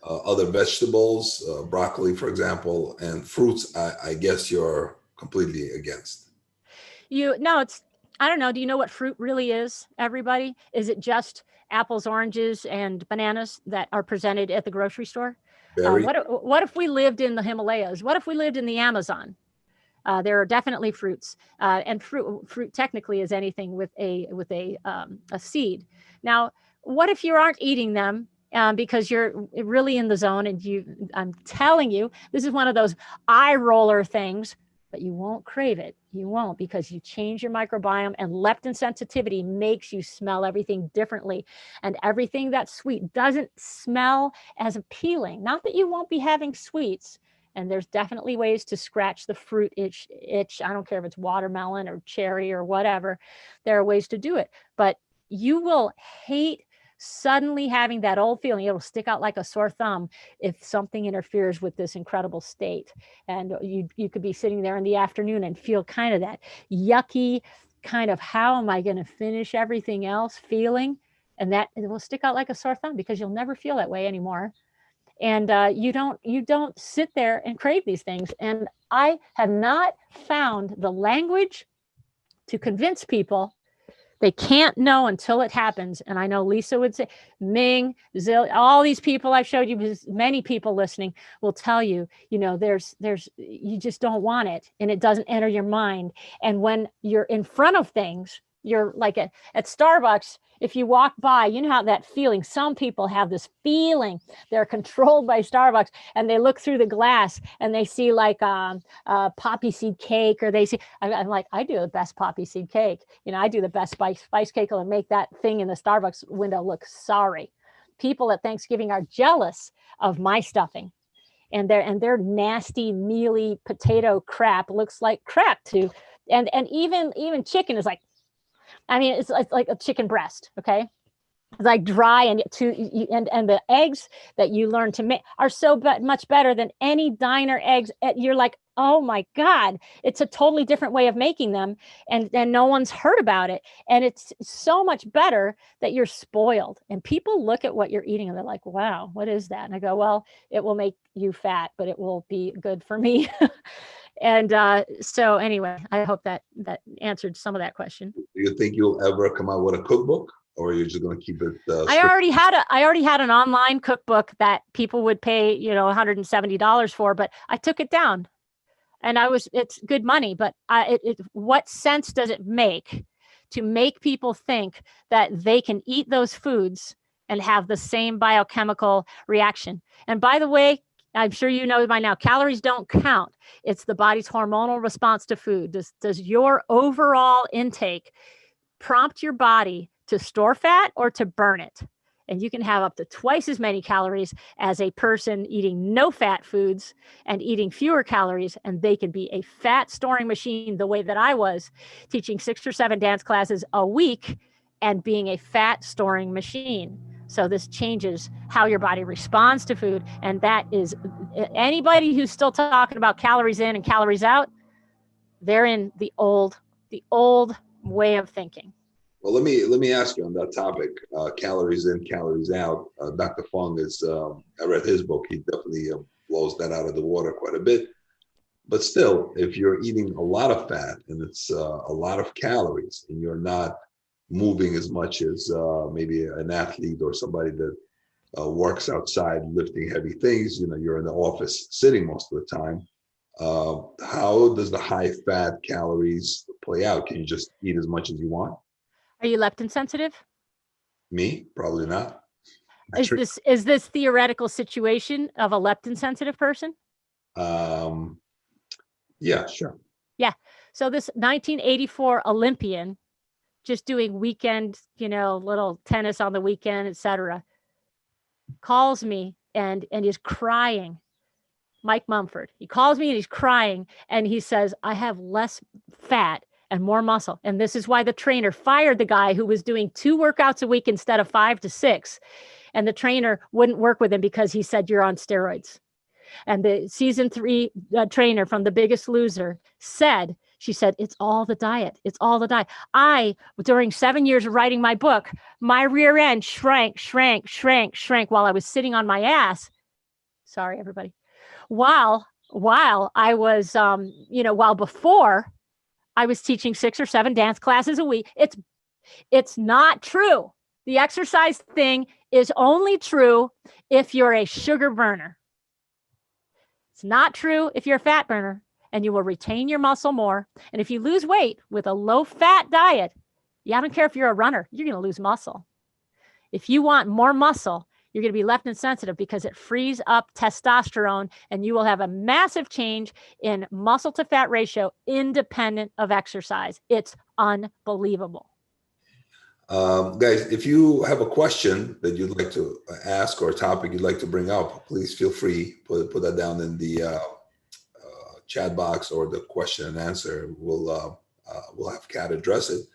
other vegetables, broccoli, for example, and fruits? I guess you're completely against. I don't know. Do you know what fruit really is, everybody? Is it just apples, oranges, and bananas that are presented at the grocery store? What if we lived in the Himalayas? What if we lived in the Amazon? There are definitely fruits, and fruit technically is anything with a seed. Now, what if you aren't eating them because you're really in the zone, and I'm telling you, this is one of those eye roller things, but you won't crave it. You won't, because you change your microbiome, and leptin sensitivity makes you smell everything differently. And everything that's sweet doesn't smell as appealing. Not that you won't be having sweets. And there's definitely ways to scratch the fruit itch. I don't care if it's watermelon or cherry or whatever. There are ways to do it. But you will hate suddenly having that old feeling. It'll stick out like a sore thumb if something interferes with this incredible state. And you could be sitting there in the afternoon and feel kind of that yucky kind of, how am I going to finish everything else feeling? And that it will stick out like a sore thumb, because you'll never feel that way anymore. And you don't sit there and crave these things. And I have not found the language to convince people. They can't know until it happens. And I know Lisa would say, Ming, all these people I've showed you, many people listening will tell you, there's, you just don't want it, and it doesn't enter your mind. And when you're in front of things, you're like at Starbucks, if you walk by, you know how that feeling, some people have this feeling they're controlled by Starbucks, and they look through the glass and they see like poppy seed cake, or they see, I'm like, I do the best poppy seed cake. I do the best spice cake, and make that thing in the Starbucks window look sorry. People at Thanksgiving are jealous of my stuffing, and their nasty, mealy potato crap looks like crap too. And even chicken is like, it's like a chicken breast, okay? It's like dry, and the eggs that you learn to make are so much better than any diner eggs. You're like, oh my God, it's a totally different way of making them, and no one's heard about it. And it's so much better that you're spoiled. And people look at what you're eating and they're like, wow, what is that? And I go, well, it will make you fat, but it will be good for me. And so anyway, I hope that answered some of that question. Do you think you'll ever come out with a cookbook, or are you just going to keep it? I already had an online cookbook that people would pay, $170 for, but I took it down, and it's good money, but what sense does it make to make people think that they can eat those foods and have the same biochemical reaction? And by the way, I'm sure you know by now, calories don't count. It's the body's hormonal response to food. Does your overall intake prompt your body to store fat or to burn it? And you can have up to twice as many calories as a person eating no fat foods and eating fewer calories, and they can be a fat storing machine the way that I was, teaching 6 or 7 dance classes a week and being a fat storing machine. So this changes how your body responds to food. And that is, anybody who's still talking about calories in and calories out, they're in the old way of thinking. Well, let me ask you on that topic. Calories in, calories out. Dr. Fung is. I read his book. He definitely blows that out of the water quite a bit. But still, if you're eating a lot of fat and it's a lot of calories, and you're not moving as much as maybe an athlete or somebody that works outside lifting heavy things, you're in the office sitting most of the time. How does the high fat calories play out? Can you just eat as much as you want? Are you leptin sensitive? Me? Probably not. Is this theoretical situation of a leptin sensitive person? Yeah, sure. Yeah. So this 1984 Olympian, just doing weekend, little tennis on the weekend, etc., calls me and is crying. Mike Mumford. He calls me and he's crying and he says, I have less fat and more muscle. And this is why the trainer fired the guy who was doing 2 workouts a week instead of 5 to 6. And the trainer wouldn't work with him because he said, you're on steroids. And the season 3 trainer from The Biggest Loser she said, it's all the diet. It's all the diet. During 7 years of writing my book, my rear end shrank while I was sitting on my ass. Sorry, everybody. While I was, while before I was teaching 6 or 7 dance classes a week. It's not true. The exercise thing is only true if you're a sugar burner. It's not true if you're a fat burner, and you will retain your muscle more. And if you lose weight with a low fat diet, I don't care if you're a runner, you're going to lose muscle. If you want more muscle, you're going to be leptin sensitive because it frees up testosterone, and you will have a massive change in muscle to fat ratio independent of exercise. It's unbelievable. Guys, if you have a question that you'd like to ask or a topic you'd like to bring up, please feel free. Put that down in the chat box or the question and answer. We'll have Kat address it.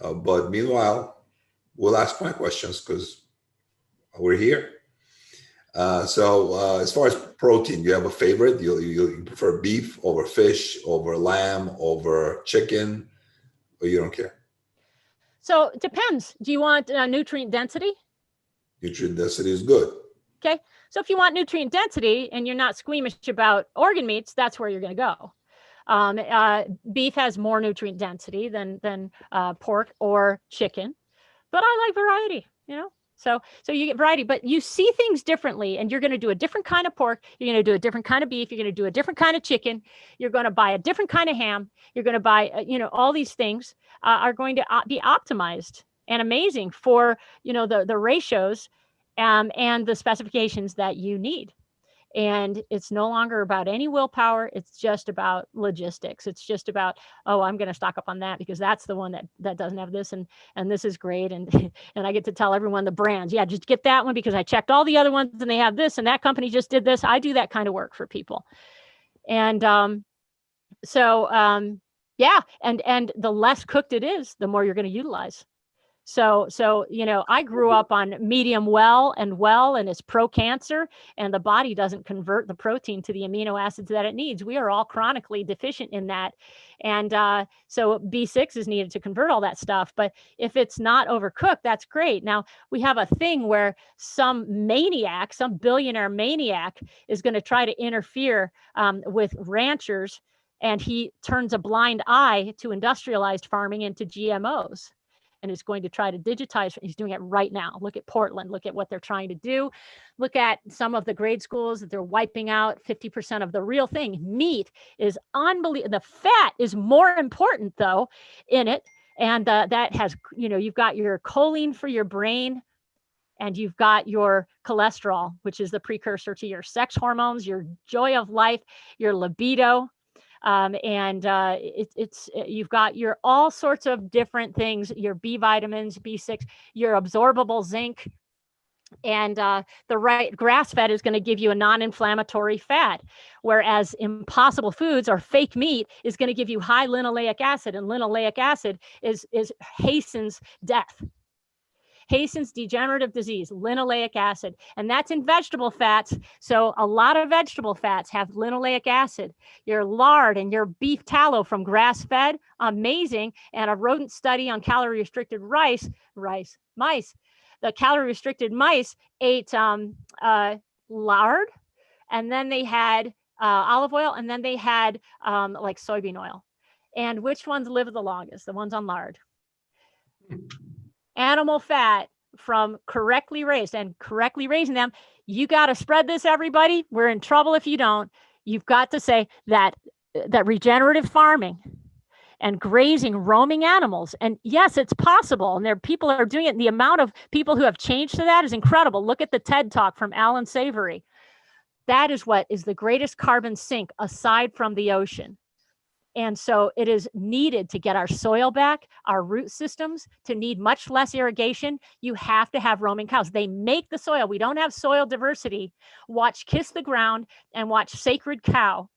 But meanwhile, we'll ask my questions because we're here. So as far as protein, you have a favorite? You prefer beef over fish, over lamb, over chicken, or you don't care? So it depends. Do you want nutrient density? Nutrient density is good. Okay. So if you want nutrient density and you're not squeamish about organ meats, that's where you're going to go. Beef has more nutrient density than pork or chicken, but I like variety, So you get variety, but you see things differently, and you're going to do a different kind of pork. You're going to do a different kind of beef. You're going to do a different kind of chicken. You're going to buy a different kind of ham. You're going to buy, all these things are going to be optimized and amazing for, the ratios and the specifications that you need. And it's no longer about any willpower. It's just about logistics. It's just about, I'm going to stock up on that because that's the one that doesn't have this, and this is great. And and I get to tell everyone the brands, just get that one because I checked all the other ones and they have this, and that company just did this. I do that kind of work for people. And and the less cooked it is, the more you're going to utilize. So, I grew up on medium well, and it's pro-cancer, and the body doesn't convert the protein to the amino acids that it needs. We are all chronically deficient in that. And so B6 is needed to convert all that stuff. But if it's not overcooked, that's great. Now, we have a thing where some billionaire maniac is going to try to interfere with ranchers, and he turns a blind eye to industrialized farming into GMOs. And is going to try to digitize. He's doing it right now. Look at Portland. Look at what they're trying to do. Look at some of the grade schools that they're wiping out 50% of the real thing. Meat is unbelievable. The fat is more important, though, in it. And that has, you've got your choline for your brain, and you've got your cholesterol, which is the precursor to your sex hormones, your joy of life, your libido. You've got your all sorts of different things, your B vitamins, B6, your absorbable zinc, and the right grass fed is going to give you a non-inflammatory fat, whereas impossible foods or fake meat is going to give you high linoleic acid, and linoleic acid hastens death. hastens degenerative disease, linoleic acid, and that's in vegetable fats. So a lot of vegetable fats have linoleic acid. Your lard and your beef tallow from grass-fed, amazing. And a rodent study on calorie-restricted mice. The calorie-restricted mice ate lard, and then they had olive oil, and then they had like soybean oil. And which ones live the longest? The ones on lard. Animal fat from correctly raised, and correctly raising them. You got to spread this, everybody. We're in trouble if you don't. You've got to say that regenerative farming and grazing roaming animals. And yes, it's possible. And there people are doing it. And the amount of people who have changed to that is incredible. Look at the TED Talk from Alan Savory. That is what is the greatest carbon sink aside from the ocean. And so it is needed to get our soil back, our root systems, to need much less irrigation. You have to have roaming cows. They make the soil. We don't have soil diversity. Watch Kiss the Ground and watch Sacred Cow,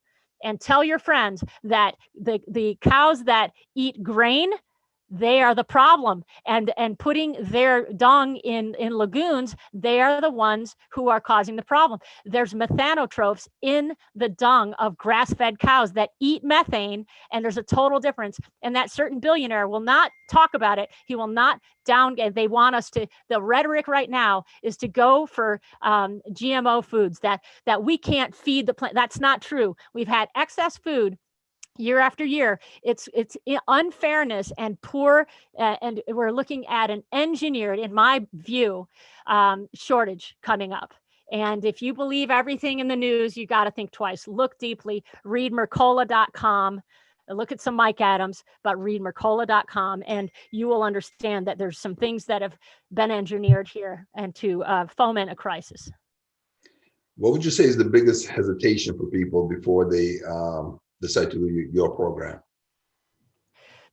and tell your friends that the cows that eat grain, they are the problem. And putting their dung in lagoons, they are the ones who are causing the problem. There's methanotrophs in the dung of grass-fed cows that eat methane, and there's a total difference. And that certain billionaire will not talk about it. He will not they want us to, the rhetoric right now is to go for GMO foods, that we can't feed the plant. That's not true. We've had excess food year after year. It's unfairness and poor, and we're looking at an engineered, in my view, shortage coming up. And if you believe everything in the news, you got to think twice. Look deeply. Read Mercola.com. Look at some Mike Adams, but read Mercola.com, and you will understand that there's some things that have been engineered here and to foment a crisis. What would you say is the biggest hesitation for people before they decide to do your program?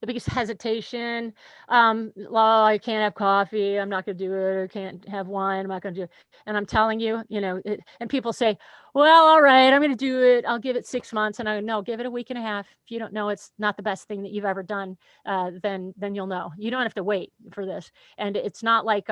The biggest hesitation, well, I can't have coffee, I'm not going to do it, or can't have wine, I'm not going to do it. And I'm telling you, and people say, well, all right, I'm going to do it, I'll give it 6 months. And I go, no, give it a week and a half. If you don't know it's not the best thing that you've ever done, then you'll know. You don't have to wait for this. And it's not like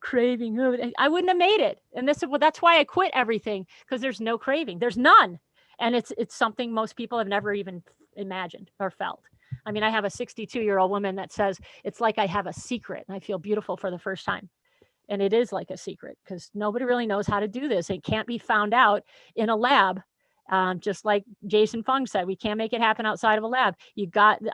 craving. I wouldn't have made it. And that's why I quit everything, because there's no craving. There's none. And it's something most people have never even imagined or felt. I mean, I have a 62-year-old woman that says, it's like I have a secret and I feel beautiful for the first time. And it is like a secret, because nobody really knows how to do this. It can't be found out in a lab. Just like Jason Fung said, we can't make it happen outside of a lab.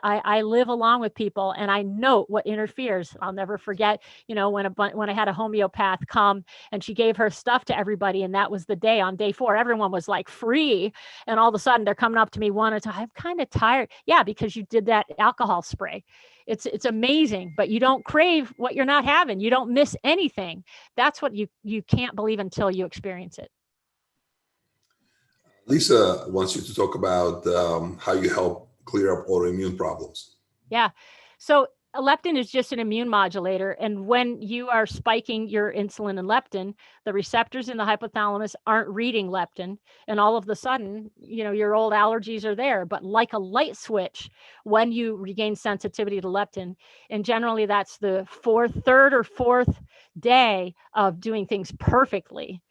I live along with people, and I note what interferes. I'll never forget, when I had a homeopath come and she gave her stuff to everybody, and that was the day, on day 4, everyone was like free. And all of a sudden they're coming up to me one at a time. I'm kind of tired. Yeah, because you did that alcohol spray. It's amazing, but you don't crave what you're not having. You don't miss anything. That's what you can't believe until you experience it. Lisa wants you to talk about how you help clear up autoimmune problems. Yeah. So leptin is just an immune modulator. And when you are spiking your insulin and leptin, the receptors in the hypothalamus aren't reading leptin. And all of a sudden, your old allergies are there. But like a light switch, when you regain sensitivity to leptin, and generally that's the third or fourth day of doing things perfectly.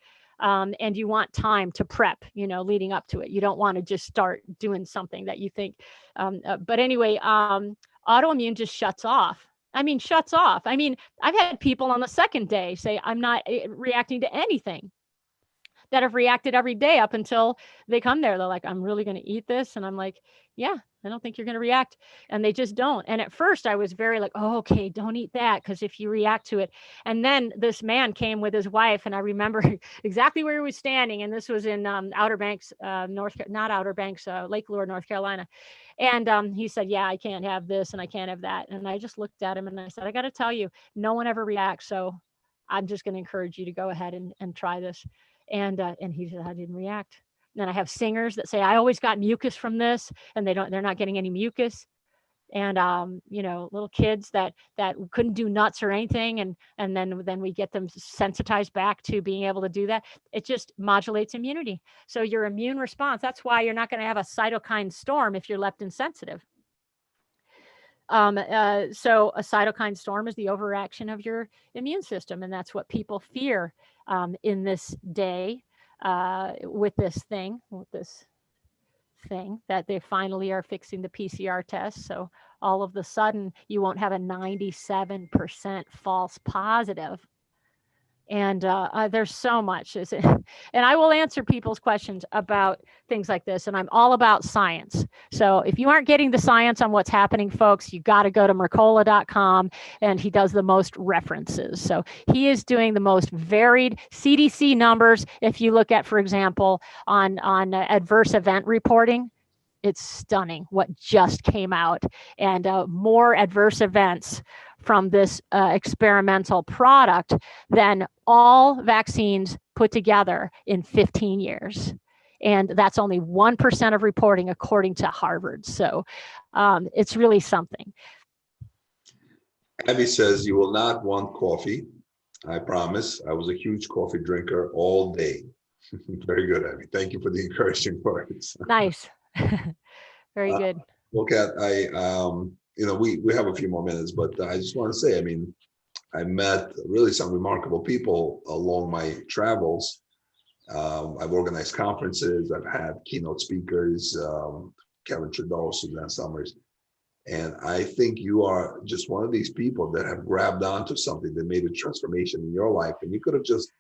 And you want time to prep, leading up to it. You don't want to just start doing something that you think. But anyway, autoimmune just shuts off. I mean, I've had people on the second day say, I'm not reacting to anything, that have reacted every day up until they come there. They're like, I'm really going to eat this. And I'm like, yeah, I don't think you're going to react. And they just don't. And at first I was very like, oh, okay, don't eat that, because if you react to it. And then this man came with his wife, and I remember exactly where he was standing. And this was in Outer Banks, Lake Lure, North Carolina. And he said, yeah, I can't have this and I can't have that. And I just looked at him and I said, I got to tell you, no one ever reacts. So I'm just going to encourage you to go ahead and try this. And he said, I didn't react. And then I have singers that say, I always got mucus from this, and they're not getting any mucus. And little kids that couldn't do nuts or anything, and then we get them sensitized back to being able to do that. It just modulates immunity. So your immune response, that's why you're not going to have a cytokine storm if you're leptin sensitive. So a cytokine storm is the overaction of your immune system, and that's what people fear in this day with this thing that they finally are fixing the PCR test. So all of the sudden, you won't have a 97% false positive. And there's so much, and I will answer people's questions about things like this. And I'm all about science. So if you aren't getting the science on what's happening, folks, you got to go to Mercola.com, and he does the most references. So he is doing the most varied CDC numbers. If you look at, for example, on adverse event reporting, it's stunning what just came out, and more adverse events from this experimental product than all vaccines put together in 15 years. And that's only 1% of reporting according to Harvard. So it's really something. Abby says you will not want coffee. I promise. I was a huge coffee drinker all day. Very good, Abby. Thank you for the encouraging words. Nice. Very good. Well, Kat, we have a few more minutes, but I just want to say, I mean, I met really some remarkable people along my travels. I've organized conferences. I've had keynote speakers, Kevin Trudeau, Suzanne Summers. And I think you are just one of these people that have grabbed onto something that made a transformation in your life. And you could have just,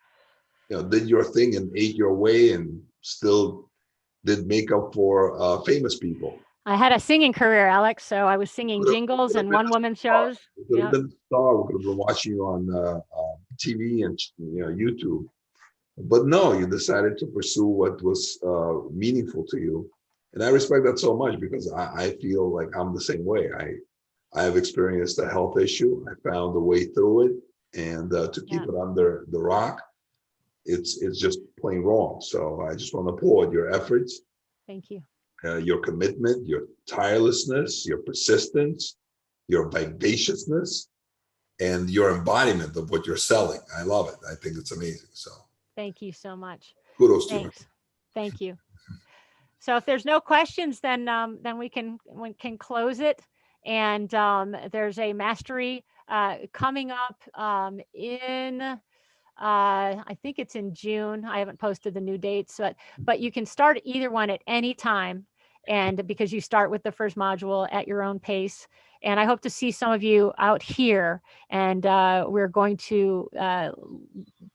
did your thing and ate your way and still did makeup for famous people. I had a singing career, Alex. So I was singing jingles and one-woman shows. You could have been a star. We could have been watching you on TV and YouTube. But no, you decided to pursue what was meaningful to you. And I respect that so much, because I feel like I'm the same way. I have experienced a health issue. I found a way through it. And to keep it under the rock, it's just plain wrong. So I just want to applaud your efforts. Thank you. Your commitment, your tirelessness, your persistence, your vivaciousness, and your embodiment of what you're selling. I love it. I think it's amazing. So thank you so much. Kudos to you. Thank you. So if there's no questions, then we can close it. And there's a mastery coming up in I think it's in June. I haven't posted the new dates, but you can start either one at any time. And because you start with the first module at your own pace. And I hope to see some of you out here. And we're going to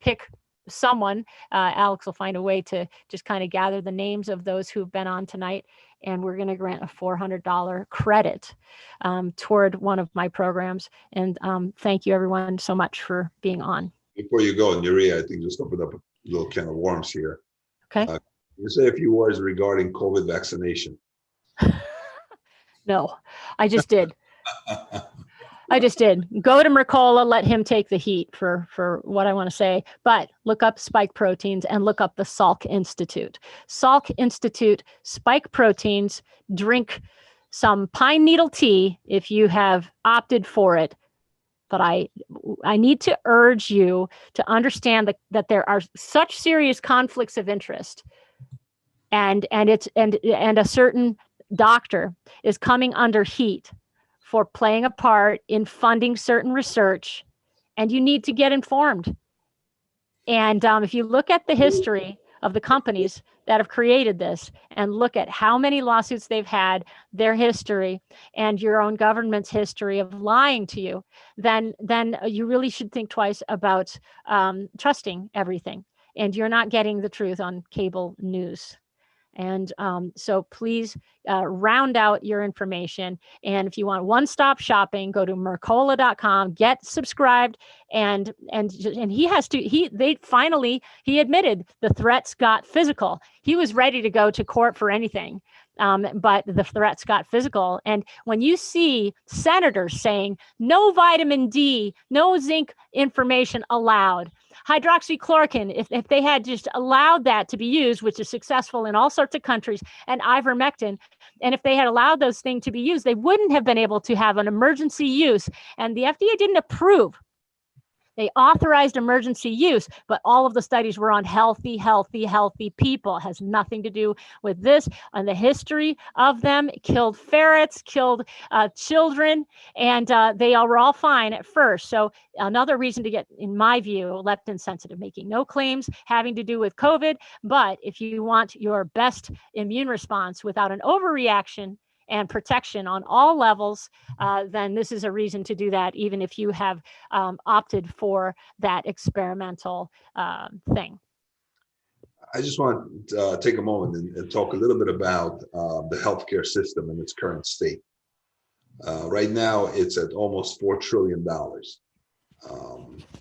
pick someone. Alex will find a way to just kind of gather the names of those who've been on tonight. And we're going to grant a $400 credit toward one of my programs. And thank you everyone so much for being on. Before you go, Nuri, I think just open up a little can of worms here. Okay. You say a few words regarding COVID vaccination. No, I just did. I just did. Go to Mercola, let him take the heat for what I want to say. But look up spike proteins and look up the Salk Institute. Salk Institute, spike proteins, drink some pine needle tea if you have opted for it. But I need to urge you to understand that there are such serious conflicts of interest, and a certain doctor is coming under heat for playing a part in funding certain research, and you need to get informed. And if you look at the history of the companies that have created this and look at how many lawsuits they've had, their history, and your own government's history of lying to you, then you really should think twice about trusting everything. And you're not getting the truth on cable news. And so please round out your information. And if you want one-stop shopping, go to Mercola.com, get subscribed. And he admitted the threats got physical. He was ready to go to court for anything. But the threats got physical. And when you see senators saying no vitamin D, no zinc information allowed, hydroxychloroquine, if they had just allowed that to be used, which is successful in all sorts of countries, and ivermectin, and if they had allowed those things to be used, they wouldn't have been able to have an emergency use. And the FDA didn't approve They authorized emergency use, but all of the studies were on healthy people. It has nothing to do with this. And the history of them killed ferrets, killed children, and they were all fine at first. So another reason to get, in my view, leptin sensitive, making no claims having to do with COVID. But if you want your best immune response without an overreaction and protection on all levels, then this is a reason to do that, even if you have opted for that experimental thing. I just want to take a moment and talk a little bit about the healthcare system in its current state. Right now, it's at almost $4 trillion.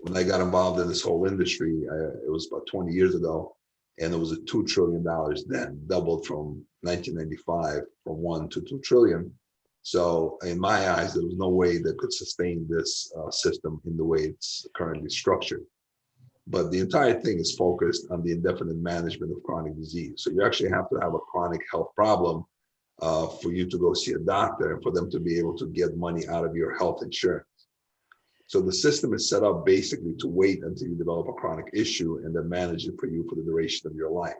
When I got involved in this whole industry, it was about 20 years ago, and it was at $2 trillion then, doubled from 1995 from 1 to 2 trillion. So in my eyes, there was no way that could sustain this system in the way it's currently structured. But the entire thing is focused on the indefinite management of chronic disease. So you actually have to have a chronic health problem for you to go see a doctor and for them to be able to get money out of your health insurance. So the system is set up basically to wait until you develop a chronic issue and then manage it for you for the duration of your life.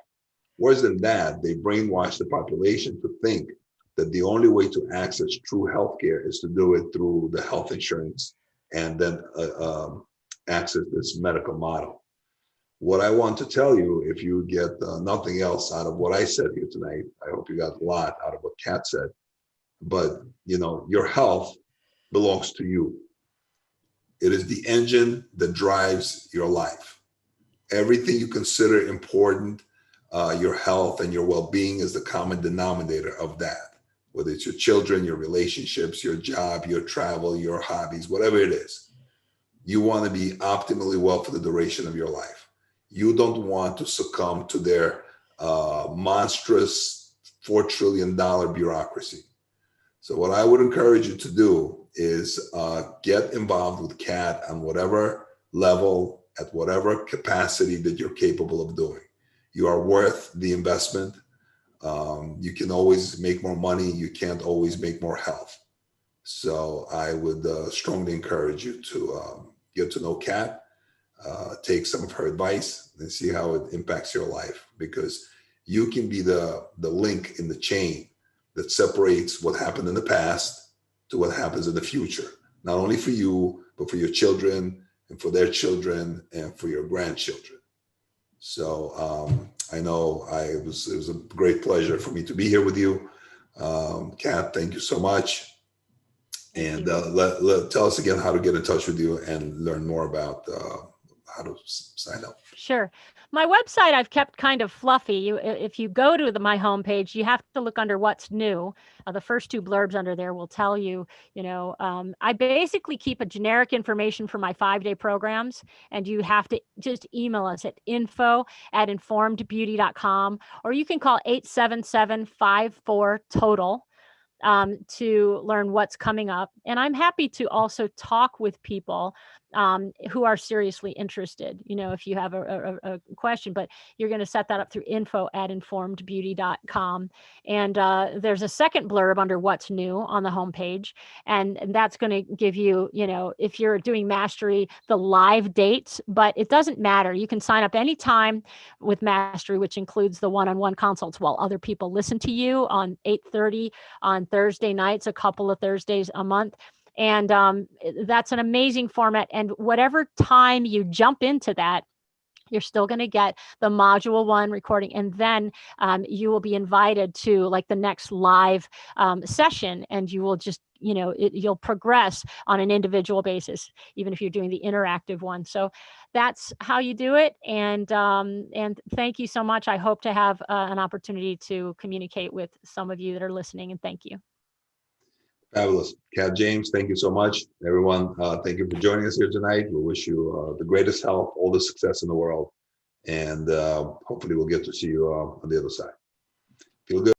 Worse than that, they brainwash the population to think that the only way to access true healthcare is to do it through the health insurance and then access this medical model. What I want to tell you, if you get nothing else out of what I said here tonight, I hope you got a lot out of what Kat said, but your health belongs to you. It is the engine that drives your life. Everything you consider important, your health and your well-being is the common denominator of that, whether it's your children, your relationships, your job, your travel, your hobbies, whatever it is. You want to be optimally well for the duration of your life. You don't want to succumb to their monstrous $4 trillion bureaucracy. So what I would encourage you to do is get involved with CAT on whatever level, at whatever capacity that you're capable of doing. You are worth the investment. You can always make more money. You can't always make more health. So I would strongly encourage you to get to know Kat, take some of her advice and see how it impacts your life, because you can be the link in the chain that separates what happened in the past to what happens in the future, not only for you, but for your children and for their children and for your grandchildren. So I know it was a great pleasure for me to be here with you. Kat, thank you so much. And tell us again how to get in touch with you and learn more about how to sign up. Sure. My website I've kept kind of fluffy. If you go to my homepage, you have to look under what's new. The first two blurbs under there will tell you, I basically keep a generic information for my 5-day programs, and you have to just email us at info@informedbeauty.com, or you can call 877-54-TOTAL. To learn what's coming up. And I'm happy to also talk with people who are seriously interested, if you have a question, but you're going to set that up through info@informedbeauty.com. And there's a second blurb under what's new on the homepage. And that's going to give you, if you're doing Mastery, the live dates, but it doesn't matter. You can sign up anytime with Mastery, which includes the one-on-one consults while other people listen to you on 8:30 on Thursday nights, a couple of Thursdays a month. And that's an amazing format. And whatever time you jump into that, you're still going to get the module 1 recording. And then you will be invited to like the next live session, and you will just, you'll progress on an individual basis, even if you're doing the interactive one. So that's how you do it. And thank you so much. I hope to have an opportunity to communicate with some of you that are listening, and thank you. Fabulous. Kat James, thank you so much. Everyone, thank you for joining us here tonight. We wish you the greatest health, all the success in the world, and hopefully we'll get to see you on the other side. Feel good.